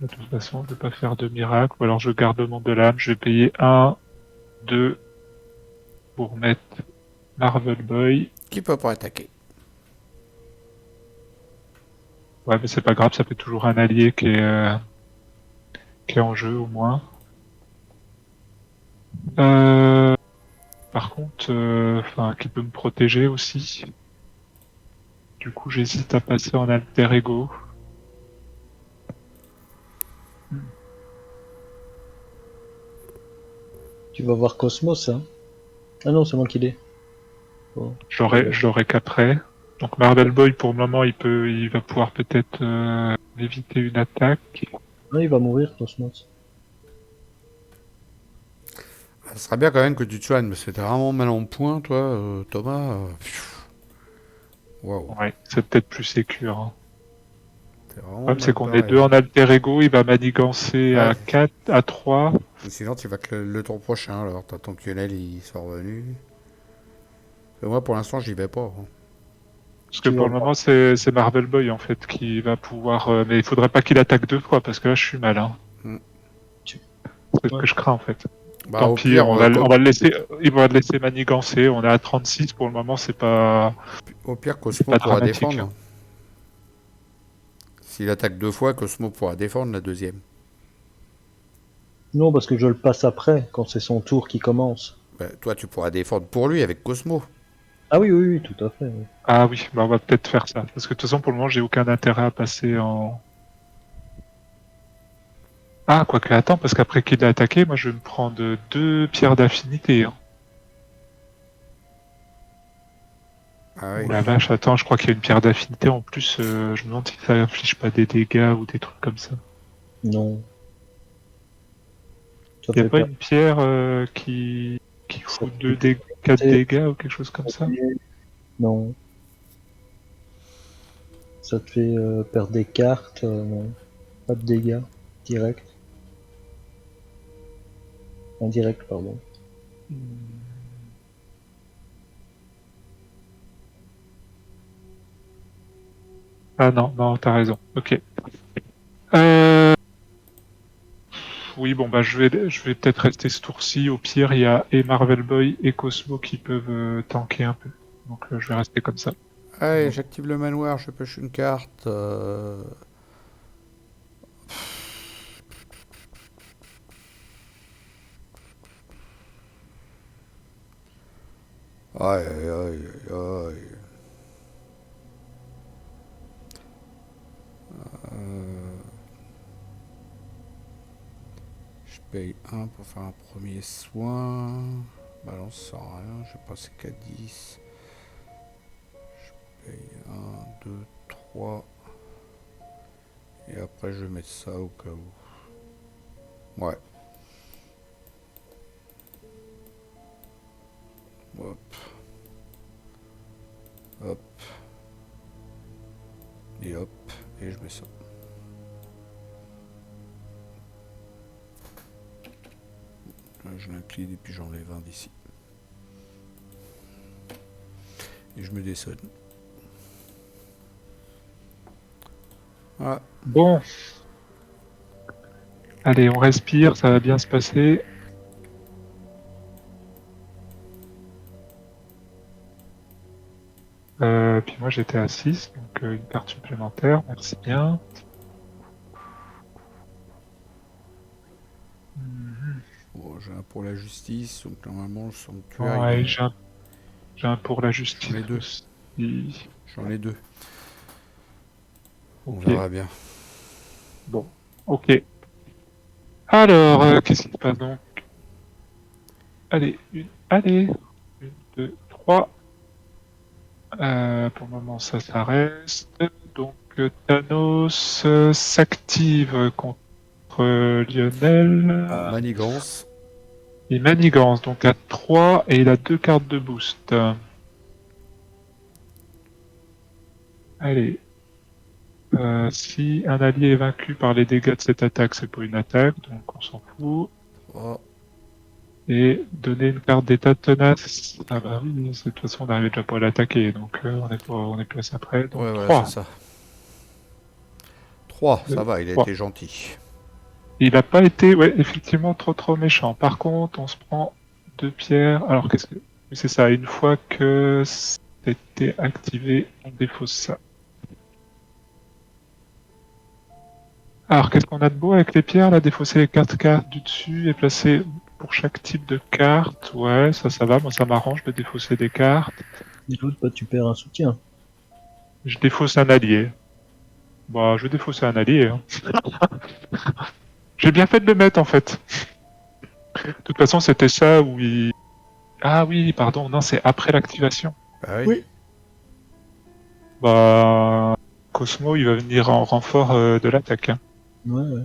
De toute façon, je vais pas faire de miracle, ou alors je garde le monde de l'âme. Je vais payer 1, 2 pour mettre Marvel Boy. Qui peut pas attaquer. Ouais, mais c'est pas grave, ça fait toujours un allié qui est en jeu au moins. Par contre, qui peut me protéger aussi. Du coup, j'hésite à passer en alter ego. Tu vas voir Cosmos, hein? Ah non, c'est moi qui l'ai. Bon. Je l'aurai qu'après. Donc Marvel Boy, pour le moment, il va pouvoir peut-être éviter une attaque. Ah, il va mourir, Cosmos. Ça serait bien quand même que tu te soignes, parce que t'es vraiment mal en point, toi, Thomas. Waouh. Ouais, c'est peut-être plus sécure. Hein. T'es Le vraiment problème, c'est mal qu'on barré. est 2 en alter ego, il va manigancer Ouais. à 4, à 3. Et sinon, tu vas que le tour prochain, alors t'as ton QNL, il soit revenu. Et moi, pour l'instant, j'y vais pas. Hein. Parce que pour le moment, c'est Marvel Boy en fait qui va pouvoir. Mais il faudrait pas qu'il attaque 2 fois parce que là, je suis mal. Hein. Mm. C'est ce que je crains en fait. Bah, Tant au pis, pire, on va le laisser. Il va le laisser manigancer. On est à 36 pour le moment, c'est pas. au pire, C'est Cosmo pas pourra dramatique. défendre. S'il attaque 2 fois, Cosmo pourra défendre la deuxième. Non, parce que je le passe après, quand c'est son tour qui commence. Bah, toi, tu pourras défendre pour lui avec Cosmo. Ah oui, oui, oui, tout à fait. Oui. Ah oui, bah on va peut-être faire ça. Parce que de toute façon, pour le moment, j'ai aucun intérêt à passer en. Ah, quoique, attends, parce qu'après qu'il a attaqué, moi je vais me prendre 2 pierres d'affinité. Hein. Ah oui. Oh la vache, attends, je crois qu'il y a une pierre d'affinité en plus. Je me demande si ça inflige pas des dégâts ou des trucs comme ça. Non. Ça Il n'y a fait pas perdre une pierre qui ça fout fait 4 péter. dégâts ou quelque chose comme ça? Non. Ça te fait perdre des cartes, non. Pas de dégâts. Direct. Indirect, pardon. Ah non, non, t'as raison. Ok. Euh... Oui, bon, bah je vais peut-être rester ce tour-ci. Au pire, il y a et Marvel Boy et Cosmo qui peuvent tanker un peu. Donc je vais rester comme ça. Allez, Ouais. j'active le manoir, je pêche une carte. Aïe, aïe, aïe, aïe, aïe. Je paye 1 pour faire un premier soin. Balance sans rien, je vais passer qu'à 10. Je paye 1, 2, 3. Et après, je vais mettre ça au cas où. Ouais. Hop. Hop. Et hop. Et je mets ça. Là, je l'incline et puis j'enlève un d'ici. Et je me dessonne. Voilà. Bon. Allez, on respire, ça va bien se passer. Puis moi j'étais à 6, donc une carte supplémentaire, merci bien. Bon, j'ai un pour la justice, donc normalement le sanctuaire Ouais, il est. j'ai un pour la justice J'en ai deux. aussi. J'en ai 2. On Ok, verra bien. bon, ok. Alors, qu'est-ce qui se passe donc? Allez, allez, 1, 2, 3. Pour le moment, ça reste. Donc, Thanos s'active contre Lionel. Manigance. Il manigance donc à 3 et il a 2 cartes de boost. Allez. Si un allié est vaincu par les dégâts de cette attaque, c'est pas une attaque, donc on s'en fout. 3. Et donner une carte d'état tenace. Ah bah oui, de toute façon on n'arrivait déjà pas à l'attaquer, donc on est plus après. Donc Ouais, voilà, c'est 3. ça. 3, ça 2, va, il a 3. été gentil. Il n'a pas été, ouais, effectivement, trop méchant. Par contre, on se prend 2 pierres. Alors, qu'est-ce que... Oui, c'est ça, une fois que c'était activé, on défausse ça. Alors, qu'est-ce qu'on a de beau avec les pierres, là? Défausser les 4 cartes du dessus et placer pour chaque type de carte. Ouais, ça va, moi ça m'arrange de défausser des cartes. Et l'autre, bah, tu perds un soutien. Je défausse un allié. Bah, je vais défausser un allié. Hein. J'ai bien fait de le mettre, en fait. De toute façon, c'était ça où il... Ah oui, pardon, non, c'est après l'activation. Bah oui. Oui. Bah, Cosmo, il va venir en renfort de l'attaque. Hein. Ouais.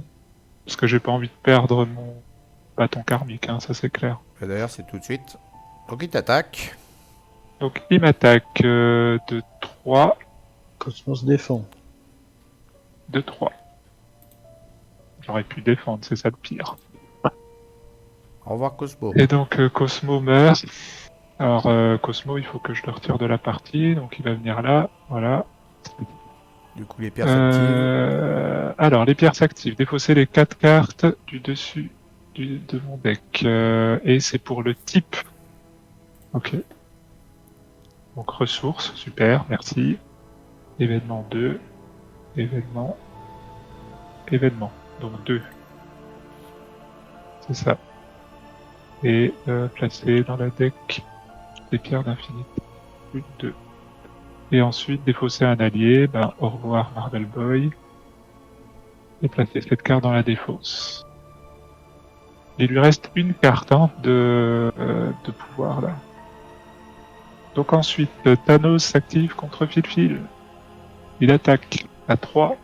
Parce que j'ai pas envie de perdre mon bâton karmique, hein, ça c'est clair. Et d'ailleurs, c'est tout de suite. Donc il t'attaque. Donc il m'attaque de 3. Cosmos défend. De 3. J'aurais pu défendre, c'est ça le pire. Au revoir Cosmo. Et donc Cosmo meurt. Alors Cosmo, il faut que je le retire de la partie, donc il va venir là, voilà. Du coup, les pierres s'activent. Alors, les pierres s'activent. Défausser les 4 cartes du dessus de mon deck. Et c'est pour le type. Ok. Donc, ressources, super, merci. Événement 2. Événement. Événement. Donc 2. C'est ça. Et placer dans la deck les pierres d'infinité. 2. Et ensuite, défausser un allié. Ben, au revoir Marvel Boy. Et placer cette carte dans la défausse. Il lui reste une carte hein, de pouvoir là. Donc ensuite, Thanos s'active contre Filfil. Il attaque à 3.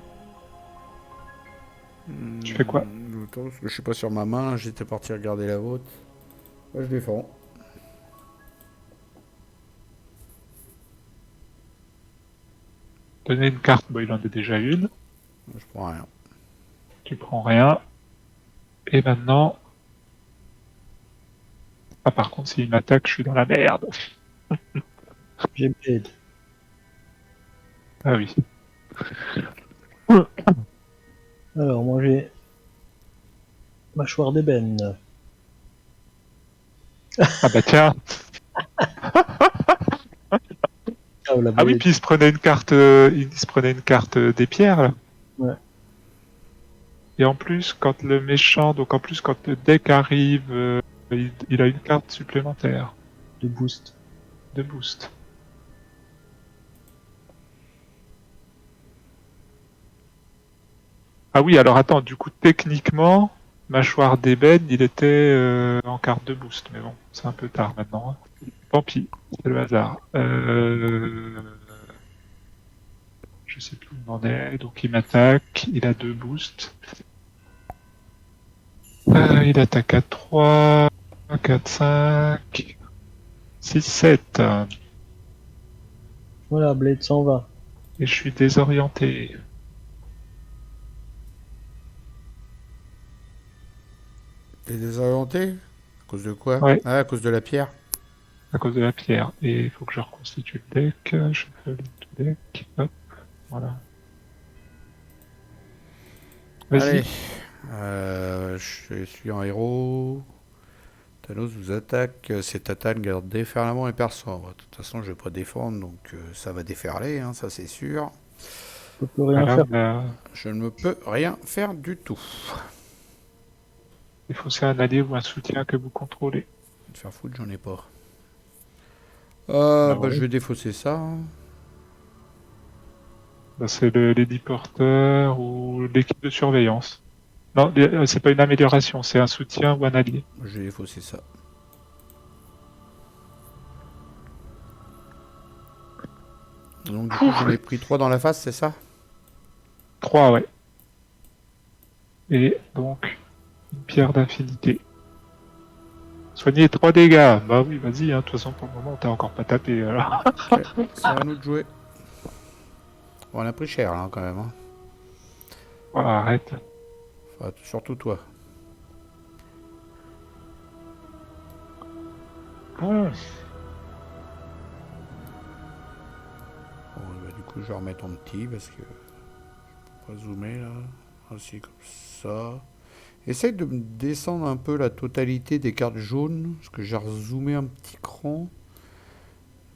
Tu fais quoi? temps, parce que je suis pas sur ma main, j'étais parti regarder la vôtre. Moi, je défends. Donner une carte, il en a déjà une. Je prends rien. Tu prends rien. Et maintenant... Ah, par contre, s'il m'attaque, je suis dans la merde. J'ai Blade. Ah oui. Alors, moi j'ai mâchoire d'ébène. Ah bah tiens. Ah, la Ah oui, Blade. puis il se prenait une carte des pierres, là. Ouais. Et en plus, quand le méchant, donc en plus, quand le deck arrive, il a une carte supplémentaire De boost. de boost. Ah oui, alors attends, du coup, techniquement, mâchoire d'ébène, il était en carte de boost, mais bon, c'est un peu tard maintenant. Hein. Tant pis, c'est le hasard. Je sais plus où il en est, donc il m'attaque, il a 2 boosts. Il attaque à 3, 4, 5, 6, 7. Voilà, Blade s'en va. Et je suis désorienté. T'es désorienté? À cause de quoi? Ouais, Ah, à cause de la pierre. à cause de la pierre. Et il faut que je reconstitue le deck. Je fais le deck. Hop, voilà. Allez. Vas-y. Je suis en héros. Thanos vous attaque. Cette attaque garde déferlement et perçoit. De toute façon, je vais pas défendre, donc ça va déferler, hein, ça c'est sûr. Je peux rien Voilà, faire. Je ne peux rien faire du tout. il faut c'est un allié ou un soutien que vous contrôlez. De faire foutre, j'en ai pas. Ah Bah, ouais. je vais défausser ça. Hein. Bah, c'est le Lady Porter ou l'équipe de surveillance. Non, c'est pas une amélioration, c'est un soutien ou un allié. Je vais défausser ça. Donc du coup, j'en ai pris 3 dans la face, c'est ça? 3, ouais. Et donc, une pierre d'infinité. Soigner 3 dégâts. Bah oui, vas-y, hein. De toute façon, pour le moment, t'as encore pas tapé. Alors. Ok, c'est à nous de jouer. Bon, on a pris cher là quand même. Hein. Oh, arrête. Enfin, surtout toi. Ah, Bon, bah, du coup, je vais remettre en petit parce que je peux pas zoomer là. Ainsi comme ça. Essaye de me descendre un peu la totalité des cartes jaunes. Parce que j'ai rezoomé un petit cran.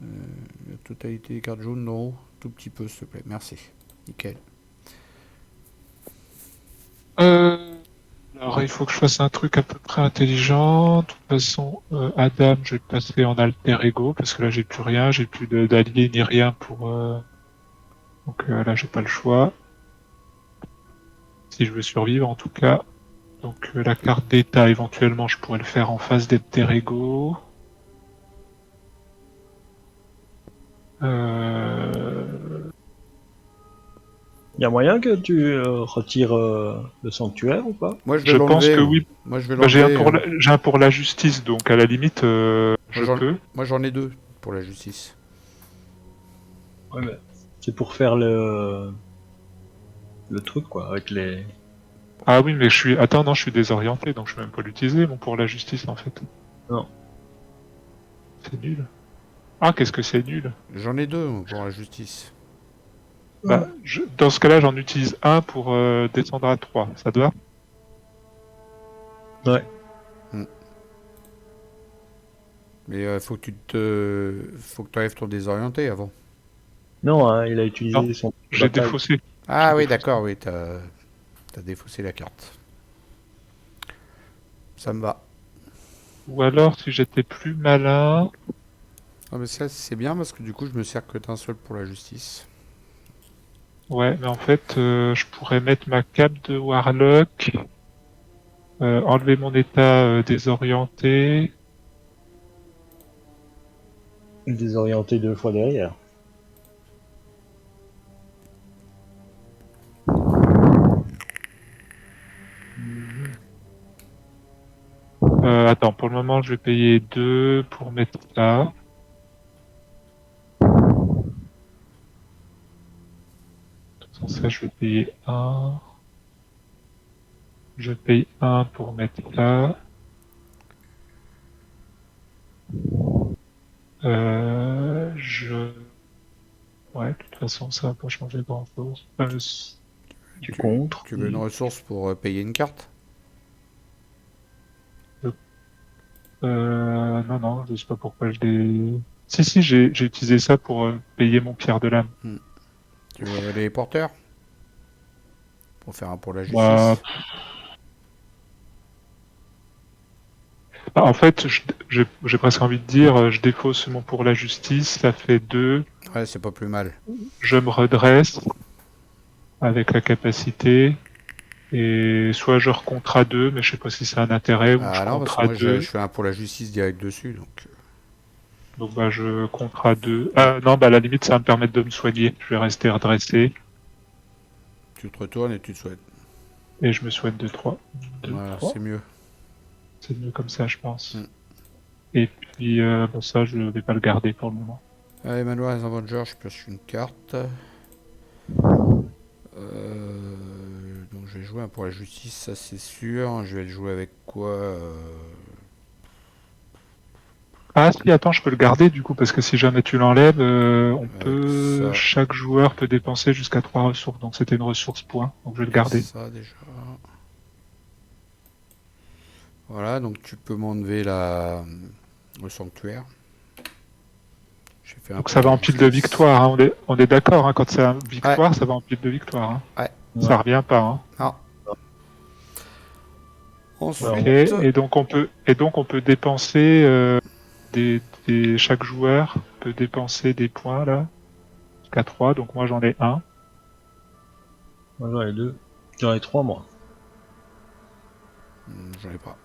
La totalité des cartes jaunes, non. Tout petit peu, s'il te plaît. Merci. Nickel. Alors, il faut que je fasse un truc à peu près intelligent. De toute façon, Adam, je vais le passer en alter ego parce que là, j'ai plus rien, j'ai plus d'alliés ni rien pour. Donc là, j'ai pas le choix. Si je veux survivre, en tout cas. Donc la carte d'état, éventuellement, je pourrais le faire en face d'alter ego. y a moyen que tu retires le sanctuaire ou pas? Moi, je vais Je pense l'enlever. que Moi. oui. Moi, je vais Bah, l'enlever. j'ai un pour la justice, donc à la limite, je peux. Moi, j'en ai 2 pour la justice. Ouais, mais c'est pour faire le truc quoi, avec les. Ah oui, mais je suis. Attends, non, je suis désorienté, donc je vais même pas l'utiliser, mon pour la justice, en fait. Non. C'est nul. Ah, qu'est-ce que c'est nul. J'en ai 2 moi, pour la justice. Bah, dans ce cas-là, j'en utilise un pour descendre à 3. Ça te va? Ouais. Mais faut que faut que tu enlèves ton désorienté avant. Non, hein, il a utilisé Non. son. J'ai bataille. défaussé. Ah J'ai oui, défaussé. d'accord, oui, t'as défaussé la carte. Ça me va. Ou alors, si j'étais plus malin. Ah mais ça c'est bien parce que du coup je me sers que d'un seul pour la justice. Ouais, mais en fait, je pourrais mettre ma cape de Warlock, enlever mon état désorienté. Désorienté 2 fois derrière. Attends, pour le moment, je vais payer 2 pour mettre ça. De toute façon, ça, je vais payer 1. Je paye 1 pour mettre ça. Ouais, de toute façon, ça va pas changer grand-chose. Tu contres. Tu veux une ressource pour payer une carte? Non, je sais pas pourquoi je l'ai... Si, j'ai utilisé ça pour payer mon pierre de l'âme. Tu veux les porteurs? Pour faire un pour la justice? Bah, en fait, j'ai presque envie de dire, je défausse mon pour la justice, ça fait 2. Ouais, c'est pas plus mal. Je me redresse avec la capacité. Et soit je recontre à 2, mais je sais pas si c'est un intérêt, ou je Ah non, parce contre que à moi 2. je fais un pour la justice direct dessus, donc... Donc bah je contre à 2. Ah non, bah à la limite ça va me permettre de me soigner. Je vais rester redressé. Tu te retournes et tu te soignes. Et je me soigne de 3. Voilà, c'est mieux. C'est mieux comme ça, je pense. Mm. Et puis bon, ça, je vais pas le garder pour le moment. Allez, Manoir les Avengers, je pioche une carte. Donc je vais jouer un pour la justice, ça c'est sûr. Je vais le jouer avec quoi Ah si, attends, je peux le garder du coup, parce que si jamais tu l'enlèves, on peut... ça. Chaque joueur peut dépenser jusqu'à 3 ressources. Donc c'était une ressource point, donc je vais le garder. Ça déjà. Voilà, donc tu peux m'enlever le sanctuaire. J'ai fait un Donc pour ça va la en pile de justice. victoire, hein. On est d'accord, hein, quand c'est une victoire, ça va en pile de victoire. Hein. Ouais. Ça revient pas. Hein. Ah. Ensuite, Ok, et donc on peut dépenser chaque joueur peut dépenser des points là. Jusqu'à 3, donc moi j'en ai 1. Moi j'en ai 2. J'en ai 3 moi. j'en ai pas.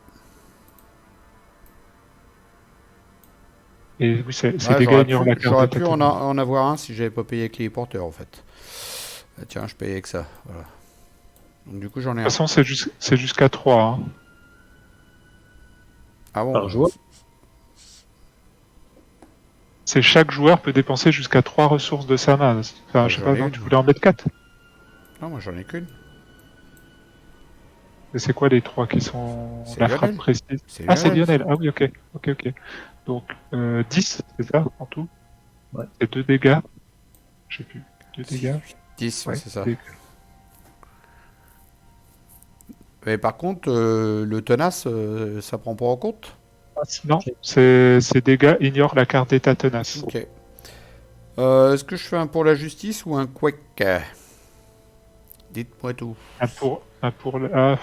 Et oui, c'est Ouais, des j'aurais gagnants pu, la carte. j'aurais de pu Tatooine. en avoir un si j'avais pas payé avec les porteurs en fait. Tiens, je paye avec ça. Voilà. Donc du coup j'en ai De un. toute façon, c'est jusqu'à 3. Hein. Ah bon, Par joueur. C'est chaque joueur peut dépenser jusqu'à 3 ressources de sa main. Enfin, je sais j'en pas, ai non, une. tu voulais en mettre 4. Non, moi j'en ai qu'une. Et c'est quoi les 3 qui sont C'est la Lionel. frappe précise? C'est Ah, c'est Lionel. Lionel. Ah oui, ok. Donc 10, c'est ça en tout? Ouais. Et 2 dégâts. Je sais plus. 2 dégâts. 10, Ouais, c'est ça. dégâts. Mais par contre, le tenace, ça prend pas en compte? Non, c'est dégâts ignore la carte d'état tenace. Ok. Est-ce que je fais un pour la justice ou un quake? Dites-moi tout. Pour le...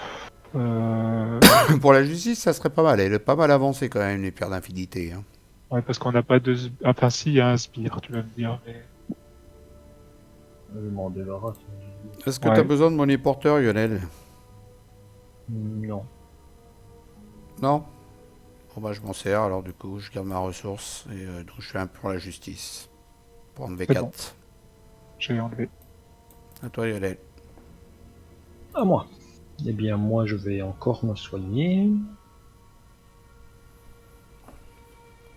Pour la justice, ça serait pas mal. Elle est pas mal avancée quand même, les pierres d'infinité. Hein. Ouais, parce qu'on n'a pas de... Enfin, si, il y a un sbire, tu vas me dire. Mais... Je m'en débarrasse. Est-ce que Ouais. tu as besoin de monnaie porteur, Lionel? Non. Non? Bon bah je m'en sers, alors du coup je garde ma ressource et donc je fais un pour la justice. Pour enlever C'est 4. bon. J'ai enlevé. À toi, Lionel. À moi. Eh bien, moi, je vais encore me soigner.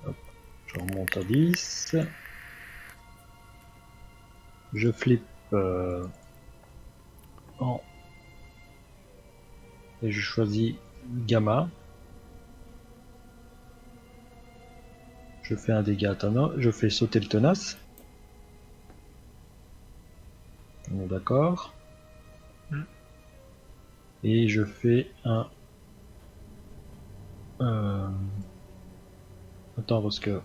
Hop. Je remonte à 10. Je flippe en... Et je choisis Gamma. Je fais un dégât à Thanos. Je fais sauter le tenace. On est d'accord. Et je fais un... Attends, parce que...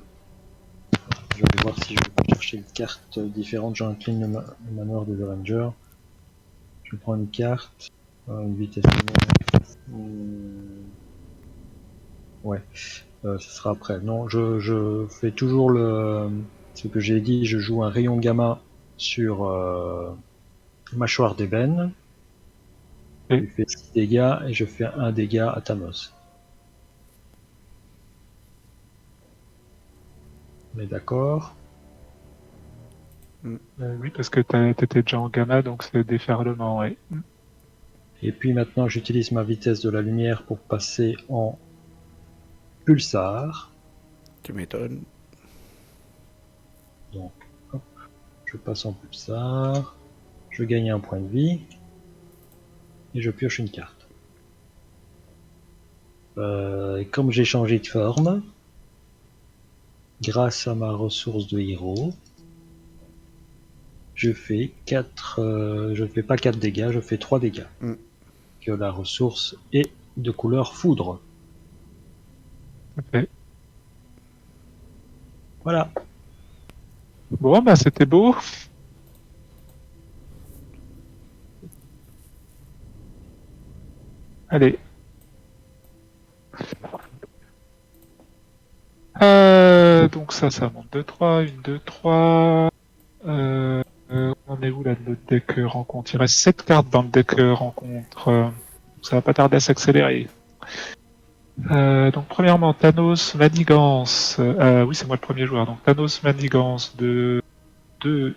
Je vais voir si je vais chercher une carte différente. J'incline le manoir des Avengers. Je prends une carte. Une vitesse ouais. Ce sera après. Non, je fais toujours ce que j'ai dit. Je joue un rayon gamma sur mâchoire d'ébène. Et- Je fais 6 dégâts et je fais un dégât à Thanos. On est d'accord. Oui, parce que t'étais déjà en gamma, donc c'est déferlement, ouais. Et puis maintenant, j'utilise ma vitesse de la lumière pour passer en Pulsar. Tu m'étonnes. Donc, hop, je passe en Pulsar. Je gagne un point de vie. Et je pioche une carte. Et comme j'ai changé de forme, grâce à ma ressource de héros, je fais 4. Je fais pas 4 dégâts, je fais 3 dégâts. Que la ressource est de couleur foudre. Ok. Voilà. Bon, bah c'était beau. Allez. Donc ça monte 2-3, 1, 2, 3. On en est où là de notre deck rencontre? Il reste 7 cartes dans le deck rencontre. Ça va pas tarder à s'accélérer. Donc premièrement, Thanos Manigance. Oui, c'est moi le premier joueur. Donc Thanos Manigance de 2,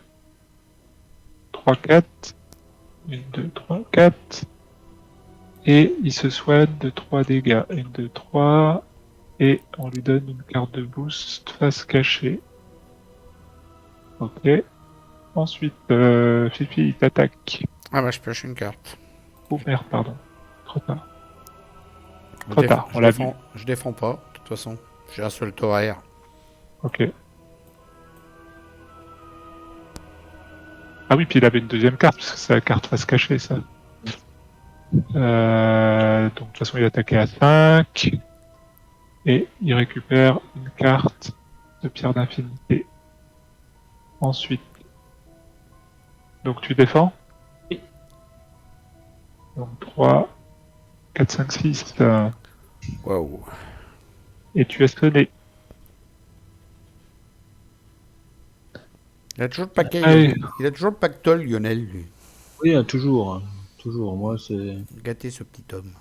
3, 4. 1, 2, 3, 4. Et il se soigne de 3 dégâts. 1, 2, 3. Et on lui donne une carte de boost face cachée. Ok. Ensuite, Fifi, il t'attaque. Ah bah je pioche une carte. Oh merde, pardon. Trop tard. Je Trop déf- tard, je on l'a vu. défends, je défends pas, de toute façon. J'ai un seul tour à air. Ok. Ah oui, puis il avait une deuxième carte, parce que c'est la carte face cachée, ça. Donc de toute façon, il attaquait à 5. Et il récupère une carte de pierre d'infinité. Ensuite. Donc tu défends? Oui. Donc 3, 4, 5, 6. Waouh. Et tu es sonné. Il a toujours le paquet, Allez. il a toujours le pactole, Lionel, lui. Oui, toujours. Toujours. Moi, c'est. Gâté ce petit homme.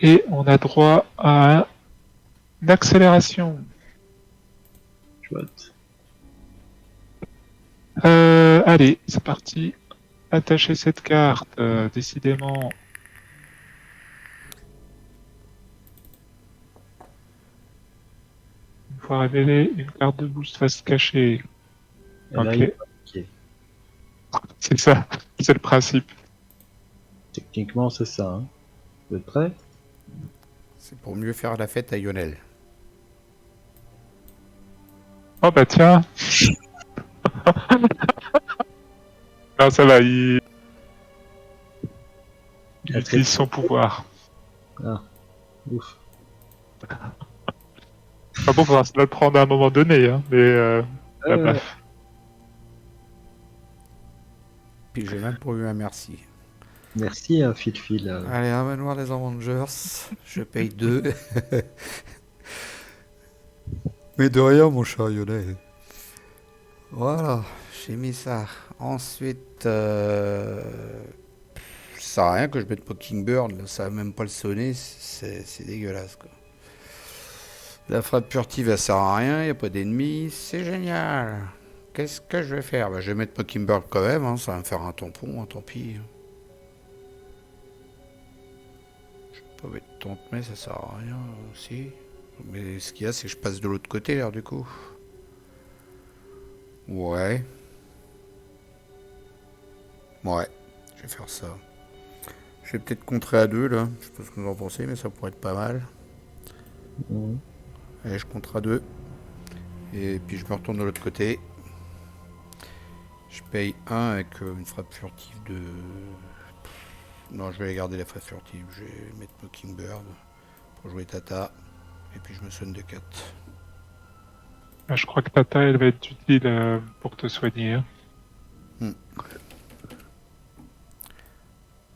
Et on a droit à une accélération. Chouette. Allez, c'est parti. Attachez cette carte. Décidément. Une fois révélé, une carte de boost face cachée. Et là, Ok. ok. C'est ça. C'est le principe. Techniquement, c'est ça. Hein. Vous êtes prêts? C'est pour mieux faire la fête à Lionel. Oh bah tiens. Non, ça va. Il utilise son pouvoir. Ah. Ouf. Enfin bon, faudra se le prendre à un moment donné, hein. Mais la baffe. Puis j'ai même pour lui un merci. Merci à Phil. Allez, un manoir des Avengers. Je paye 2. Mais de rien, mon cher Lionel. Voilà, j'ai mis ça. Ensuite, ça sert à rien que je mette Mockingbird, là, ça va même pas le sonner, c'est dégueulasse quoi. La frappe furtive elle sert à rien, y a pas d'ennemis, c'est génial. Qu'est-ce que je vais faire? Bah, je vais mettre Mockingbird quand même, hein, ça va me faire un tampon, hein, tant pis. Je peux mettre tente, mais ça sert à rien aussi. Mais ce qu'il y a, c'est que je passe de l'autre côté là du coup. Ouais. Ouais, je vais faire ça. Je vais peut-être contrer à 2 là. Je sais pas ce que vous en pensez, mais ça pourrait être pas mal. Mmh. Allez, je contre à 2. Et puis je me retourne de l'autre côté. Je paye 1 avec une frappe furtive de... Non, je vais garder la frappe furtive. Je vais mettre Mockingbird pour jouer Tata. Et puis je me sonne de 4. Je crois que Tata, elle va être utile pour te soigner. Hein.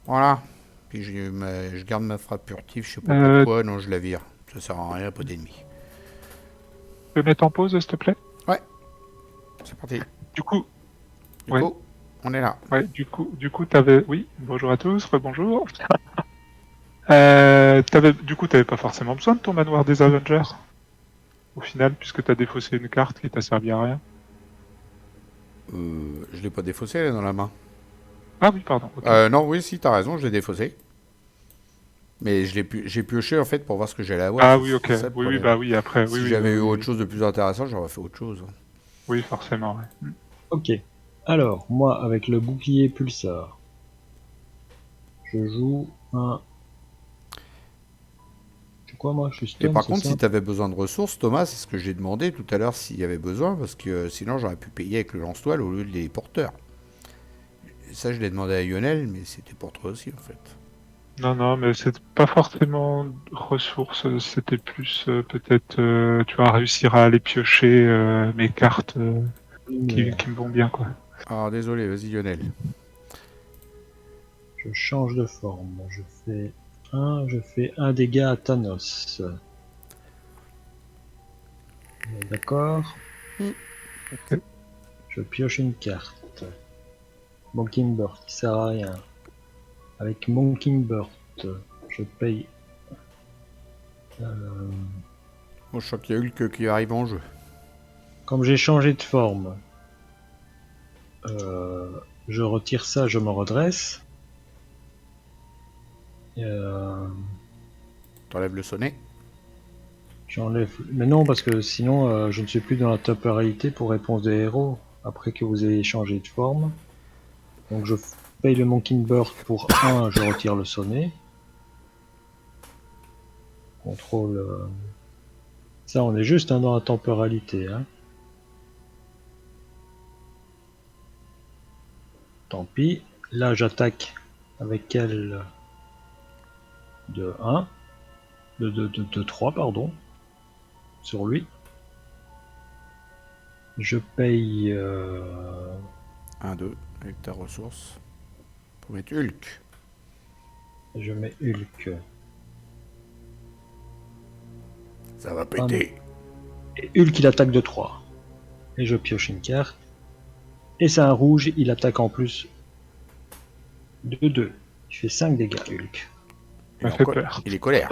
Voilà. Puis je garde ma frappe furtive. Je sais pas pourquoi. Non, je la vire. Ça sert à rien, pas d'ennemis. Tu peux mettre en pause, s'il te plaît? Ouais. C'est parti. Du coup, on est là. Ouais, du coup, t'avais... Oui, bonjour à tous, rebonjour. Du coup, t'avais pas forcément besoin de ton manoir des Avengers, au final, puisque t'as défaussé une carte qui t'a servi à rien. Je l'ai pas défaussé, elle est dans la main. Ah oui, pardon. Okay. Non, oui, si, t'as raison, je l'ai défaussé. Mais j'ai pioché en fait pour voir ce que j'allais avoir. Ah c'est oui, ok. c'est ça le Oui, oui, problème. bah oui, après, oui, Si oui, j'avais eu oui, autre oui, chose de plus intéressant, j'aurais fait autre chose. oui, forcément, ouais. Ok. Alors, moi, avec le bouclier pulsar, je joue un... C'est quoi, moi? Je suis Et stun, par c'est contre, ça? si tu avais besoin de ressources, Thomas, c'est ce que j'ai demandé tout à l'heure s'il y avait besoin, parce que sinon j'aurais pu payer avec le lance-toile au lieu des porteurs. Et ça, je l'ai demandé à Lionel, mais c'était pour toi aussi en fait. Non, non, mais c'est pas forcément ressources, c'était plus peut-être, tu vois, réussir à aller piocher mes cartes Lumière. qui me vont bien, quoi. Alors désolé, vas-y Lionel. Je change de forme. Je fais un dégât à Thanos. On est d'accord? Ok. Je pioche une carte. Mockingbird qui sert à rien. Avec Mockingbird, je paye. Moi, je sens qu'il y a Hulk qui arrive en jeu. Comme j'ai changé de forme, je retire ça, je me redresse. Euh, T'enlèves le sonnet. J'enlève. Mais non, parce que sinon, je ne suis plus dans la temporalité pour réponse des héros après que vous ayez changé de forme. Donc je paye le Mockingbird pour 1, je retire le sonnet. Contrôle. Ça, on est juste dans la temporalité. Hein. Tant pis. Là, j'attaque avec elle de 1. De 3, pardon. Sur lui. Je paye. 1-2 avec ta ressource. Pour mettre Hulk. Je mets Hulk. Ça va péter. Et Hulk, il attaque de 3. Et je pioche une carte. Et c'est un rouge, il attaque en plus de 2. Il fait 5 dégâts, Hulk. Ça fait peur. Il est colère.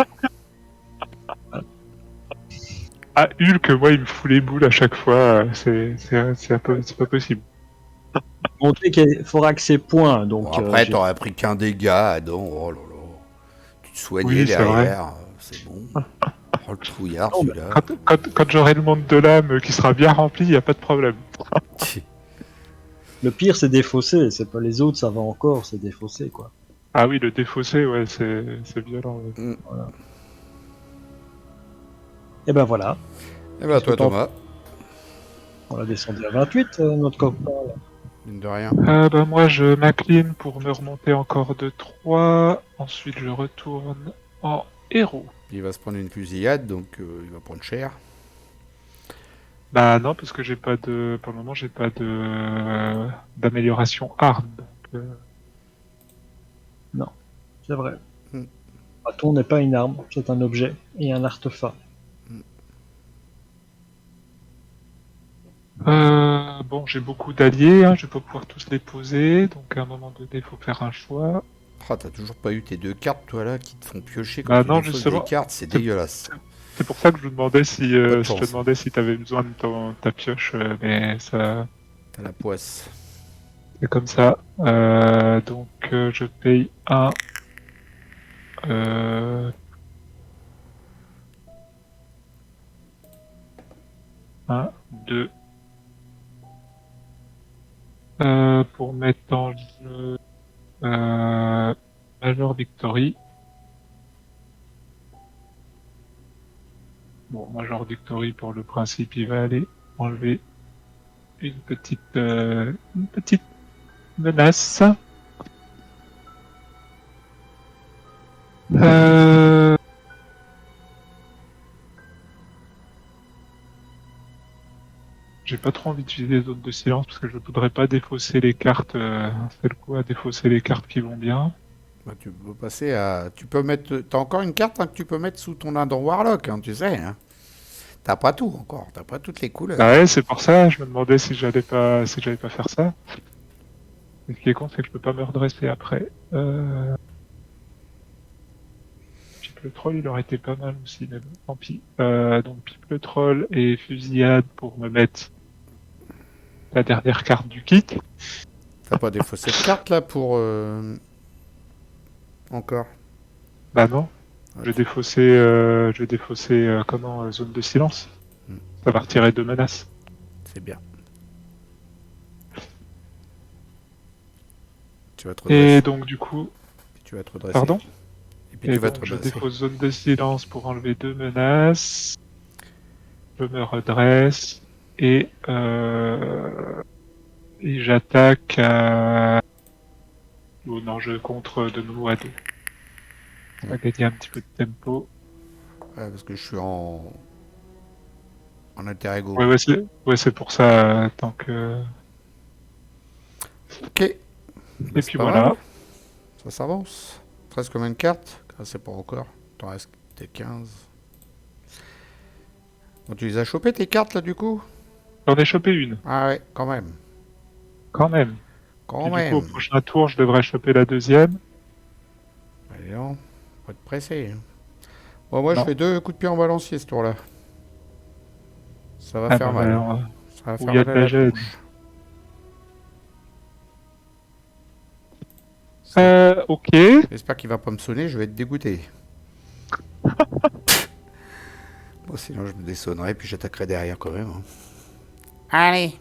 Ah, Hulk, moi, il me fout les boules à chaque fois, c'est pas possible. Montrer qu'il faudra que ses points. Donc, Bon, après, t'aurais pris qu'un dégât, Adam. Oh là là. Tu te soignais Oui, c'est vrai. derrière. C'est bon. Oh, le trouillard, Non, celui-là. Quand j'aurai le monde de l'âme qui sera bien rempli, y a pas de problème. le pire, c'est défausser. C'est pas les autres, ça va encore, c'est défausser, quoi. Ah oui, le défaussé, ouais, c'est violent. Ouais. Voilà. Et ben voilà. Et ben, toi, Thomas. On a descendu à 28, notre copain. Là. Mine de rien. Bah, moi, je m'incline pour me remonter encore de 3. Ensuite, je retourne en héros. Il va se prendre une fusillade, donc il va prendre cher. Bah non, parce que j'ai pas de... Pour le moment, j'ai pas de... d'amélioration arme. Donc, Non, c'est vrai. Hmm. Bâton n'est pas une arme, c'est un objet et un artefact. Bon, j'ai beaucoup d'alliés, hein, je vais pas pouvoir tous les poser, donc à un moment donné, il faut faire un choix. Ah, t'as toujours pas eu tes 2 cartes, toi, là, qui te font piocher quand Bah tu non, défausses justement. des cartes. C'est dégueulasse. C'est pour ça que je me demandais si de je chance. te demandais si t'avais besoin de ta pioche, mais ça T'as la poisse. c'est comme ça. Donc je paye un. 1, 2. Pour mettre en jeu Major Victory. Bon, Major Victory pour le principe, il va aller enlever une petite menace. J'ai pas trop envie d'utiliser les zones de silence parce que je voudrais pas défausser les cartes. C'est le coup à défausser les cartes qui vont bien. Bah, tu peux passer à. Tu peux mettre. T'as encore une carte hein, que tu peux mettre sous ton Indor Warlock, hein, tu sais. Hein. T'as pas tout encore. T'as pas toutes les couleurs. Bah ouais, c'est pour ça. Je me demandais si j'allais pas faire ça. Mais ce qui est con, c'est que je peux pas me redresser après. Pipe le troll, il aurait été pas mal aussi, mais bon, tant pis. Donc pipe le troll et fusillade pour me mettre la dernière carte du kit. T'as pas défaussé de carte là pour. Encore. Bah non. Je vais défausser, zone de silence. Hmm. Ça va retirer 2 menaces. C'est bien. Tu vas te redresser. Et donc du coup, Tu vas te redresser. pardon. Et puis Et tu vas donc, te je redresser. dépose zone de silence pour enlever 2 menaces. Je me redresse et j'attaque à... Oh non, je contre de nouveau à 2. Ça va gagner un petit peu de tempo. Ouais, parce que je suis en alter ego. Ouais, c'est pour ça, tant que... Ok. Bah, Et c'est puis pas voilà. mal. Ça s'avance. Presque combien de cartes? Ah, c'est pas encore. T'en restes 15. Bon, tu les as chopées tes cartes là du coup? J'en ai chopé une, Ah ouais, quand même. quand même. Quand Puis du coup, au même. prochain tour, je devrais choper la deuxième. Allez, non. Faut être pressé. Hein. Bon, moi je Non. fais 2 coups de pied en balancier ce tour-là. Ça va Ah faire bah, mal. alors, Ça va où faire il y a mal à de la la gêne. tronche. Ok. J'espère qu'il va pas me sonner, je vais être dégoûté. Bon, sinon je me dessonnerai puis j'attaquerai derrière quand même. Hein. Allez.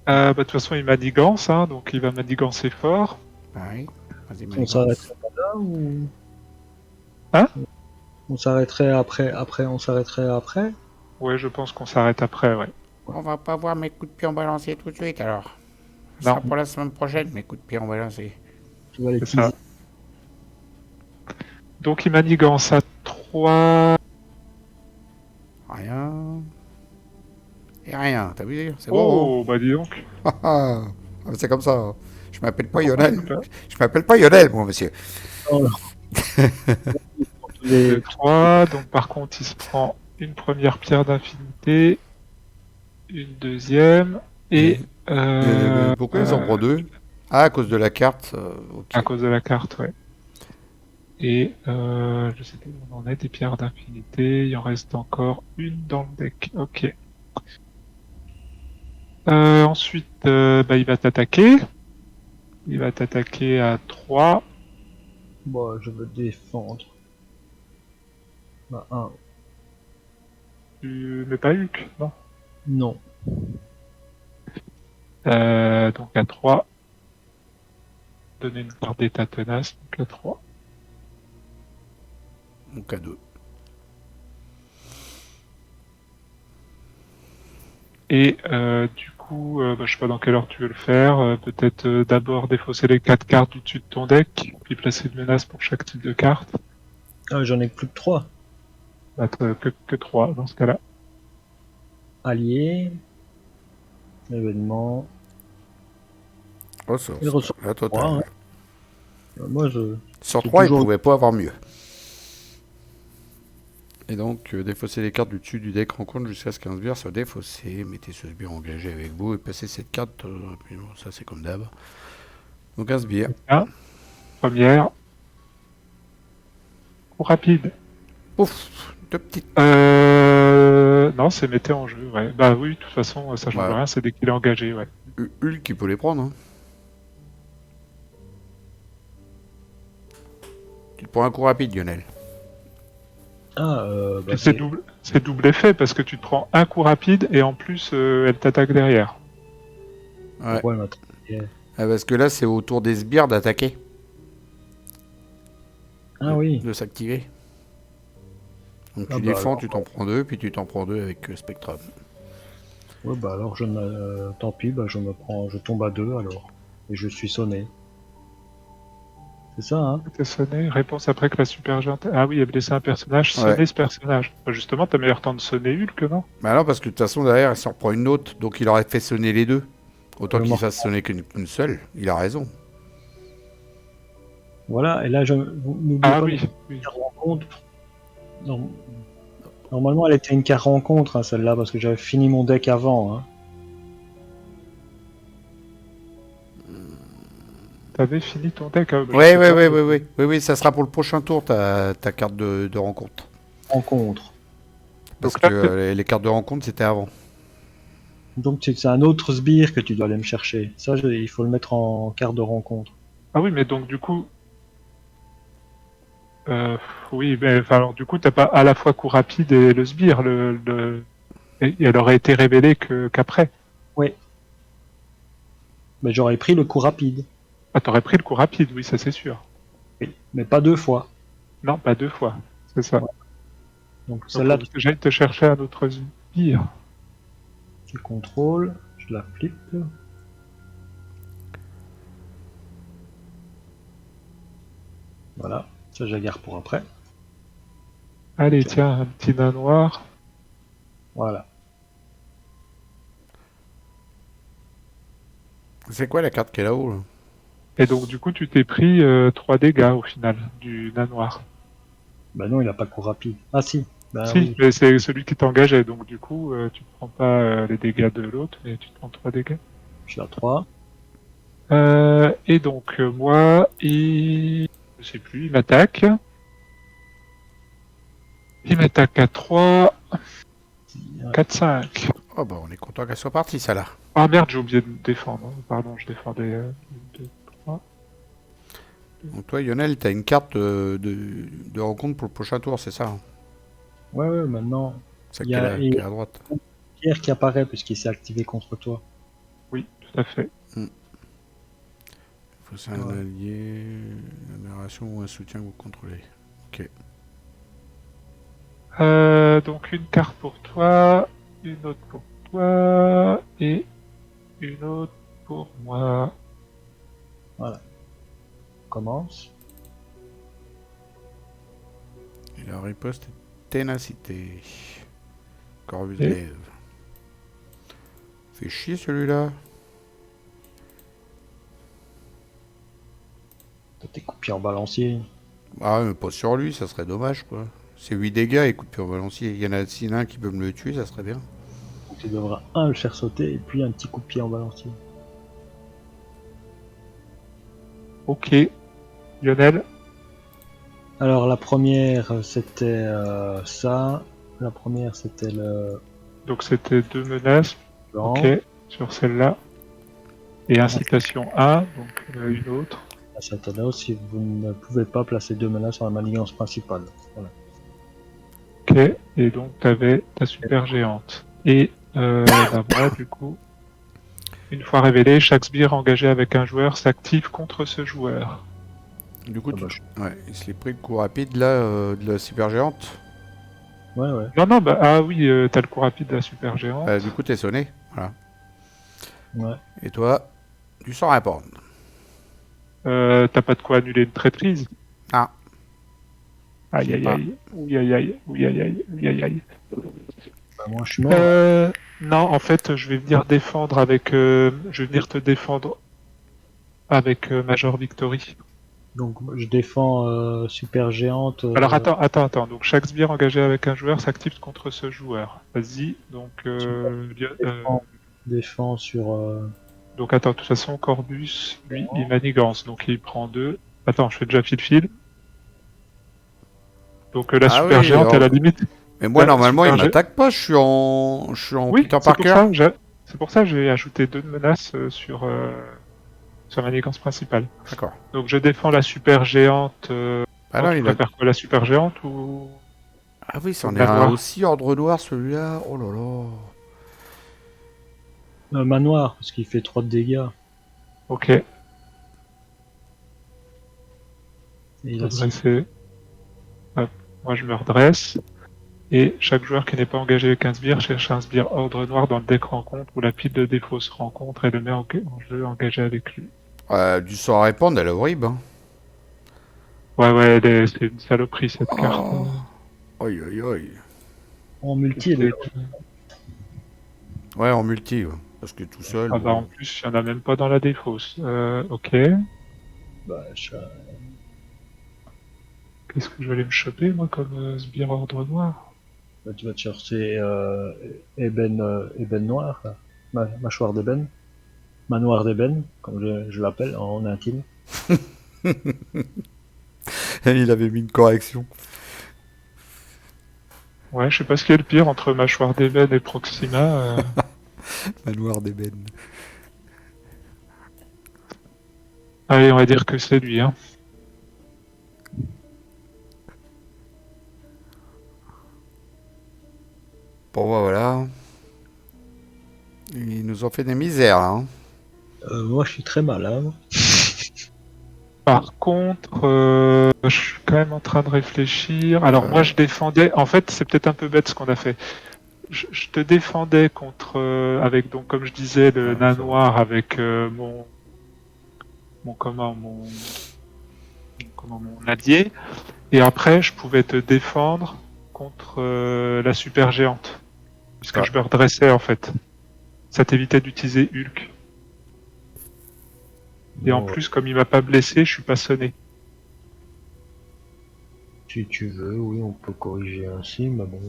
Bah, de toute façon, il manigance, hein, donc il va manigancer fort. Oui. Vas-y, On manigance. s'arrêterait pas là ou Hein? on s'arrêterait on s'arrêterait après? Ouais, je pense qu'on s'arrête après, ouais. On va pas voir mes coups de pied en balancier tout de suite alors. Ce Non. sera pour la semaine prochaine mes coups de pied en balancier. Tu vas les C'est ça. teaser. Donc il manigance à 3. Rien. Et rien, t'as vu? C'est bon. Oh, bah dis donc. Ah, c'est comme ça. Hein. Je m'appelle pas Lionel. Super. Je m'appelle pas Lionel, moi, monsieur. Oh, non. De 3, donc par contre il se prend une première pierre d'infinité, une deuxième, et Pourquoi ils en prennent 2? Ah, à cause de la carte. Ok. à cause de la carte, ouais. Et je sais pas où on en est, des pierres d'infinité, il en reste encore une dans le deck. Ok. Ensuite, bah, il va t'attaquer. Il va t'attaquer à 3. Bon, je veux défendre. Bah, 1. Tu mets pas Hulk, non? Non. Donc à 3. Donner une carte d'état tenace, donc à 3. Mon cadeau. Et du coup, bah, je sais pas dans quelle heure tu veux le faire. Peut-être d'abord défausser les 4 cartes du dessus de ton deck, puis placer une menace pour chaque type de carte. Ah, j'en ai plus que 3. Bah, que 3 dans ce cas-là. Allié. Événement. Oh, ça, Il ressort la 3. totale. Moi, je. Sur c'est 3, il toujours- pouvait pas avoir mieux. Et donc, défausser les cartes du dessus du deck rencontre jusqu'à ce qu'un sbire soit défaussé. Mettez ce sbire engagé avec vous et passez cette carte. Ça, c'est comme d'hab. Donc, un sbire. Hein, première. Coup rapide. Pouf, 2 petites. Non, c'est mettez en jeu, ouais. Bah oui, de toute façon, ça change Ouais. rien, c'est dès qu'il est engagé, ouais. Hulk qui peut les prendre. Hein. Tu te prends un coup rapide, Lionel. Ah, bah, Puis c'est double effet parce que tu te prends un coup rapide et en plus elle t'attaque derrière. Ouais. Pourquoi elle m'a Ah, parce que là, c'est au tour des sbires d'attaquer. Ah oui. De s'activer. Donc Ah tu bah défends, alors. tu t'en prends 2, puis tu t'en prends 2 avec Spectrum. Ouais, bah alors tant pis, bah je tombe à 2 alors. Et je suis sonné. C'est ça, hein? T'es sonné, réponse après que la super junte. Ah oui, elle blessé un personnage, sonner Ouais. ce personnage. Bah, justement, t'as meilleur temps de sonner Hulk, non? Bah non, parce que de toute façon, derrière, il s'en reprend une autre, donc il aurait fait sonner les deux. Autant Je qu'il m'en- fasse sonner qu'une seule, il a raison. Voilà, et là, n'oubliez Ah pas oui, les oui. cartes rencontre. Non. Normalement, elle était une carte rencontre, hein, celle-là, parce que j'avais fini mon deck avant. Hein. T'avais fini ton deck, hein, bah, je Ouais, sais ouais, pas. ouais, ouais, ouais, ouais, oui, ça sera pour le prochain tour, ta carte de rencontre. Rencontre. Parce Donc que là, les cartes de rencontre, c'était avant. Donc, c'est un autre sbire que tu dois aller me chercher. Ça, il faut le mettre en carte de rencontre. Ah oui, mais donc du coup, Euh, oui, mais enfin, alors, du coup, t'as pas à la fois coup rapide et le sbire. Et elle aurait été révélée qu'après. Oui. Mais j'aurais pris le coup rapide. Ah, t'aurais pris le coup rapide, oui, ça c'est sûr. Oui. Mais pas 2 fois. Non, pas 2 fois, c'est ça. Ouais. Donc Donc, celle-là, faut que j'aille te chercher un autre sbire. tu contrôles. Je la flippe. Voilà. Ça, je la garde pour après. Allez, Tiens. tiens, un petit nain noir. Voilà. C'est quoi la carte qui est là-haut là? Et donc, du coup, tu t'es pris 3 dégâts au final du nain noir. Bah non, il a pas coup rapide. Ah si. Bah Si, oui. mais c'est celui qui t'engageait, donc du coup, tu ne prends pas les dégâts de l'autre, mais tu te prends 3 dégâts. Je suis à 3. Et donc, moi, je sais plus, il m'attaque. Il m'attaque à 3, 4, 5. Oh bah on est content qu'elle soit partie, ça là. Ah merde, j'ai oublié de défendre. Pardon, je défendais 2, 3. Donc toi, Lionel, t'as une carte de rencontre pour le prochain tour, c'est ça hein? Ouais, ouais, maintenant. Celle Il y a qui est à droite. Pierre qui apparaît puisqu'il s'est activé contre toi. Oui, tout à fait. Faut c'est un Ouais. allié, une narration ou un soutien que vous contrôlez. Ok. Donc une carte pour toi, une autre pour toi, et une autre pour moi. Voilà. On commence. Et la riposte est ténacité. Corvus Et- glaive. Fait chier celui-là. T'as tes coups de pied en balancier. Ah mais pas sur lui, ça serait dommage quoi. C'est 8 dégâts et coup de pied au balancier. Il y en a s'il y en a un qui peut me le tuer, ça serait bien. Donc tu devras le faire sauter et puis un petit coup de pied en balancier. Ok. Lionel, Alors la première c'était ça. La première c'était le donc c'était 2 menaces, blanc. ok, sur celle-là. Et incitation 1, donc une autre. La Satana, si vous ne pouvez pas placer 2 menaces sur la manigance principale. Voilà. Ok, et donc t'avais ta super géante. Et bah voilà, du coup, une fois révélé, chaque sbire engagé avec un joueur s'active contre ce joueur. Du coup, Ah bah, ouais, il se l'est pris le coup rapide là de la super géante. Ouais, ouais. Non, non, bah ah oui, t'as le coup rapide de la super géante. Du coup, t'es sonné. Voilà. Ouais. Et toi, tu sors répondre. T'as pas de quoi annuler une traîtrise. Ah, Aïe j'ai aïe pas. aïe, ouïe aïe aïe, ouïe aïe aïe, ouïe aïe aïe. Bah, moi je suis mort. Là. Non, en fait, je vais venir défendre avec, je vais venir te défendre avec Major Victory. Donc je défends super géante. Alors attends. Donc chaque sbire engagé avec un joueur s'active contre ce joueur. Vas-y. Donc Défends sur. donc attends. De toute façon, Corbus, lui, il manigance. Donc il prend 2. Attends, je fais déjà fil. Donc la Ah super oui, géante à la limite. mais moi La normalement il super gé- m'attaque pas, je suis en Oui, Peter c'est pour Parker. ça. C'est pour ça que j'ai ajouté 2 menaces sur la manigance principale. D'accord. Donc je défends la super géante. Ah non, tu il a... préfères quoi, la super géante ou Ah oui, c'en le est un manoir aussi ordre noir celui-là. Oh là là. Manoir, parce qu'il fait 3 de dégâts. Ok. Et il a six. Redresser. Hop. Moi je me redresse. Et chaque joueur qui n'est pas engagé avec un sbire cherche un sbire ordre noir dans le deck rencontre où la pile de défauts se rencontre et le met en jeu engagé avec lui. Du sort à répondre, elle est horrible. Hein. Ouais, c'est une saloperie cette carte. Oh. Aïe aïe aïe. En multi, elle est. Ouais, en multi, ouais. Parce que tout seul. Ah bah en plus, il n'y en a même pas dans la défausse. Ok. Bah, Qu'est-ce que je vais aller me choper moi comme sbire ordre noir? bah, tu vas te chercher ébène noir, là. Mâchoire d'ébène. Manoir d'ébène, comme je l'appelle en intime. Il avait mis une correction. Ouais, je sais pas ce qui est le pire entre mâchoire d'ébène et Proxima. Manoir d'ébène. Allez, on va dire que c'est lui. Hein. Bon, bah, voilà. Ils nous ont fait des misères, là. Hein. Moi, je suis très malin. Par contre, je suis quand même en train de réfléchir. Alors moi, je défendais. En fait, c'est peut-être un peu bête ce qu'on a fait. Je te défendais contre, avec donc comme je disais, le nain ça va. noir avec mon mon allié. Et après, je pouvais te défendre contre la super géante, puisque Ah. je me redressais en fait. Ça t'évitait d'utiliser Hulk. Et en Bon, plus, comme il m'a pas blessé, je suis pas sonné. si tu veux, oui, on peut corriger ainsi, mais bon. De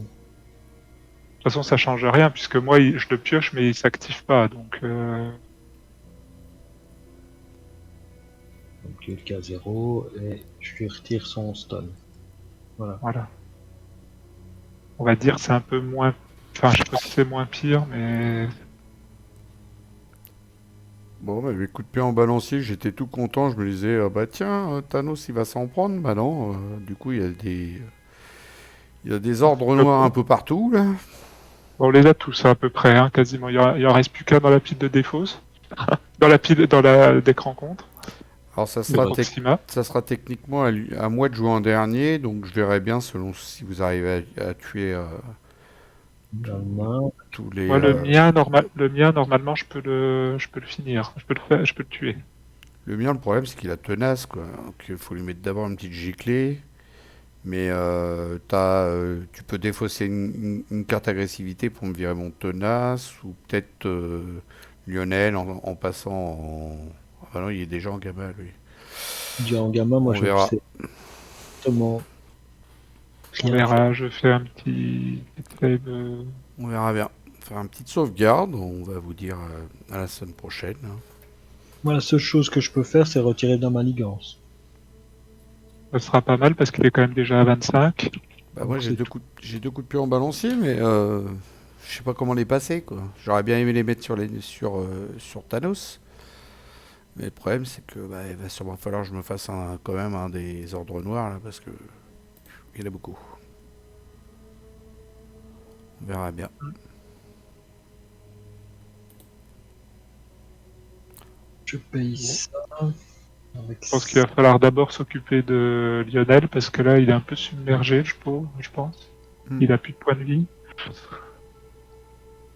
toute façon, ça change rien, puisque moi, je le pioche, mais il s'active pas. Donc, Donc, il est à 0 et je lui retire son stun. Voilà. voilà. On va dire que c'est un peu moins... Enfin, je sais pas si c'est moins pire, mais... Bon, bah, les coups de pied en balancier, j'étais tout content. Je me disais, ah bah tiens, Thanos, il va s'en prendre. Bah non, du coup, il y a des ordres noirs un peu partout, là. On les a tous à peu près, hein, quasiment. Il en reste plus qu'un dans la pile de défausse. Dans la pile, dans la deck rencontre. Alors, ça de sera, Proxima. ça sera techniquement à moi de jouer en dernier, donc je verrai bien selon si vous arrivez à tuer La main. tous les... Moi, le mien, normalement, je peux le finir. Je peux le faire, je peux le tuer. Le mien, le problème, c'est qu'il a tenace, quoi. Donc, il faut lui mettre d'abord une petite giclée. Mais tu peux défausser une carte agressivité pour me virer mon tenace, ou peut-être Lionel en passant en... Ah non, il est déjà en gamma, lui. Déjà en gamin, moi, On je verra. sais exactement On rien faire. verra, je fais un petit save. On verra bien. Faire une petite sauvegarde, on va vous dire à la semaine prochaine. Hein. Moi, la seule chose que je peux faire, c'est retirer de la manigance. Ça sera pas mal parce qu'il est quand même déjà à 25. Bah moi Donc, c'est tout. j'ai deux coups de pied en balancier, mais je sais pas comment les passer, quoi. J'aurais bien aimé les mettre sur Thanos. Mais le problème, c'est que bah, il va sûrement falloir que je me fasse quand même un des ordres noirs, là, parce que il y en a beaucoup. On verra bien. Je paye ça. Avec Je pense qu'il va falloir d'abord s'occuper de Lionel parce que là, il est un peu submergé, je pense. Hmm. Il a plus de points de vie.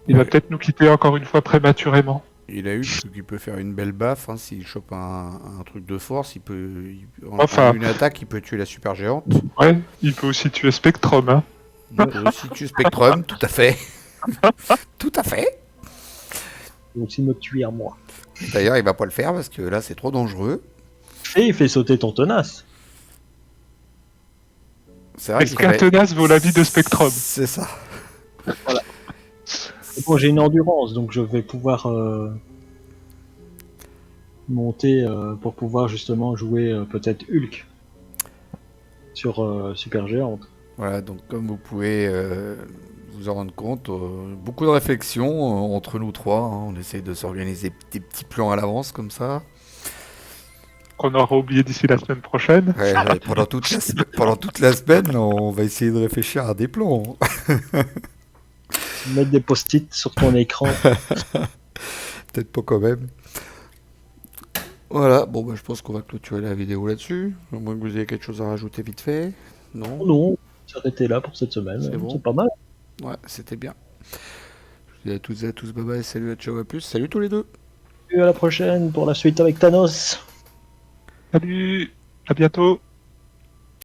Il va Ouais. peut-être nous quitter encore une fois prématurément. Il a eu qu'il peut faire une belle baffe, hein, s'il chope un truc de force, en Enfin, une attaque, il peut tuer la super géante. ouais, il peut aussi tuer Spectrum. Hein. Il peut aussi tuer Spectrum, tout à fait. Tout à fait. Il peut aussi me tuer à moi. D'ailleurs, il va pas le faire parce que là, c'est trop dangereux. Et il fait sauter ton tenace. C'est vrai Est-ce qu'un tenace vaut la vie de Spectrum? C'est ça. Bon, j'ai une endurance, donc je vais pouvoir monter pour pouvoir justement jouer peut-être Hulk sur Super Géante. Voilà, donc comme vous pouvez vous en rendre compte, beaucoup de réflexions entre nous trois. Hein. On essaie de s'organiser des petits plans à l'avance comme ça. Qu'on aura oublié d'ici la semaine prochaine. Ouais, pendant toute la semaine, on va essayer de réfléchir à des plans. Mettre des post-it sur ton écran. Peut-être pas quand même. Voilà, bon bah, je pense qu'on va clôturer la vidéo là-dessus. À moins que vous ayez quelque chose à rajouter vite fait. Non, Oh non, s'arrêter là pour cette semaine. C'est bon. C'est pas mal. ouais, c'était bien. Je vous dis à toutes et à tous, bye bye, salut, à ciao, à plus, salut tous les deux. Et à la prochaine pour la suite avec Thanos. Salut, à bientôt.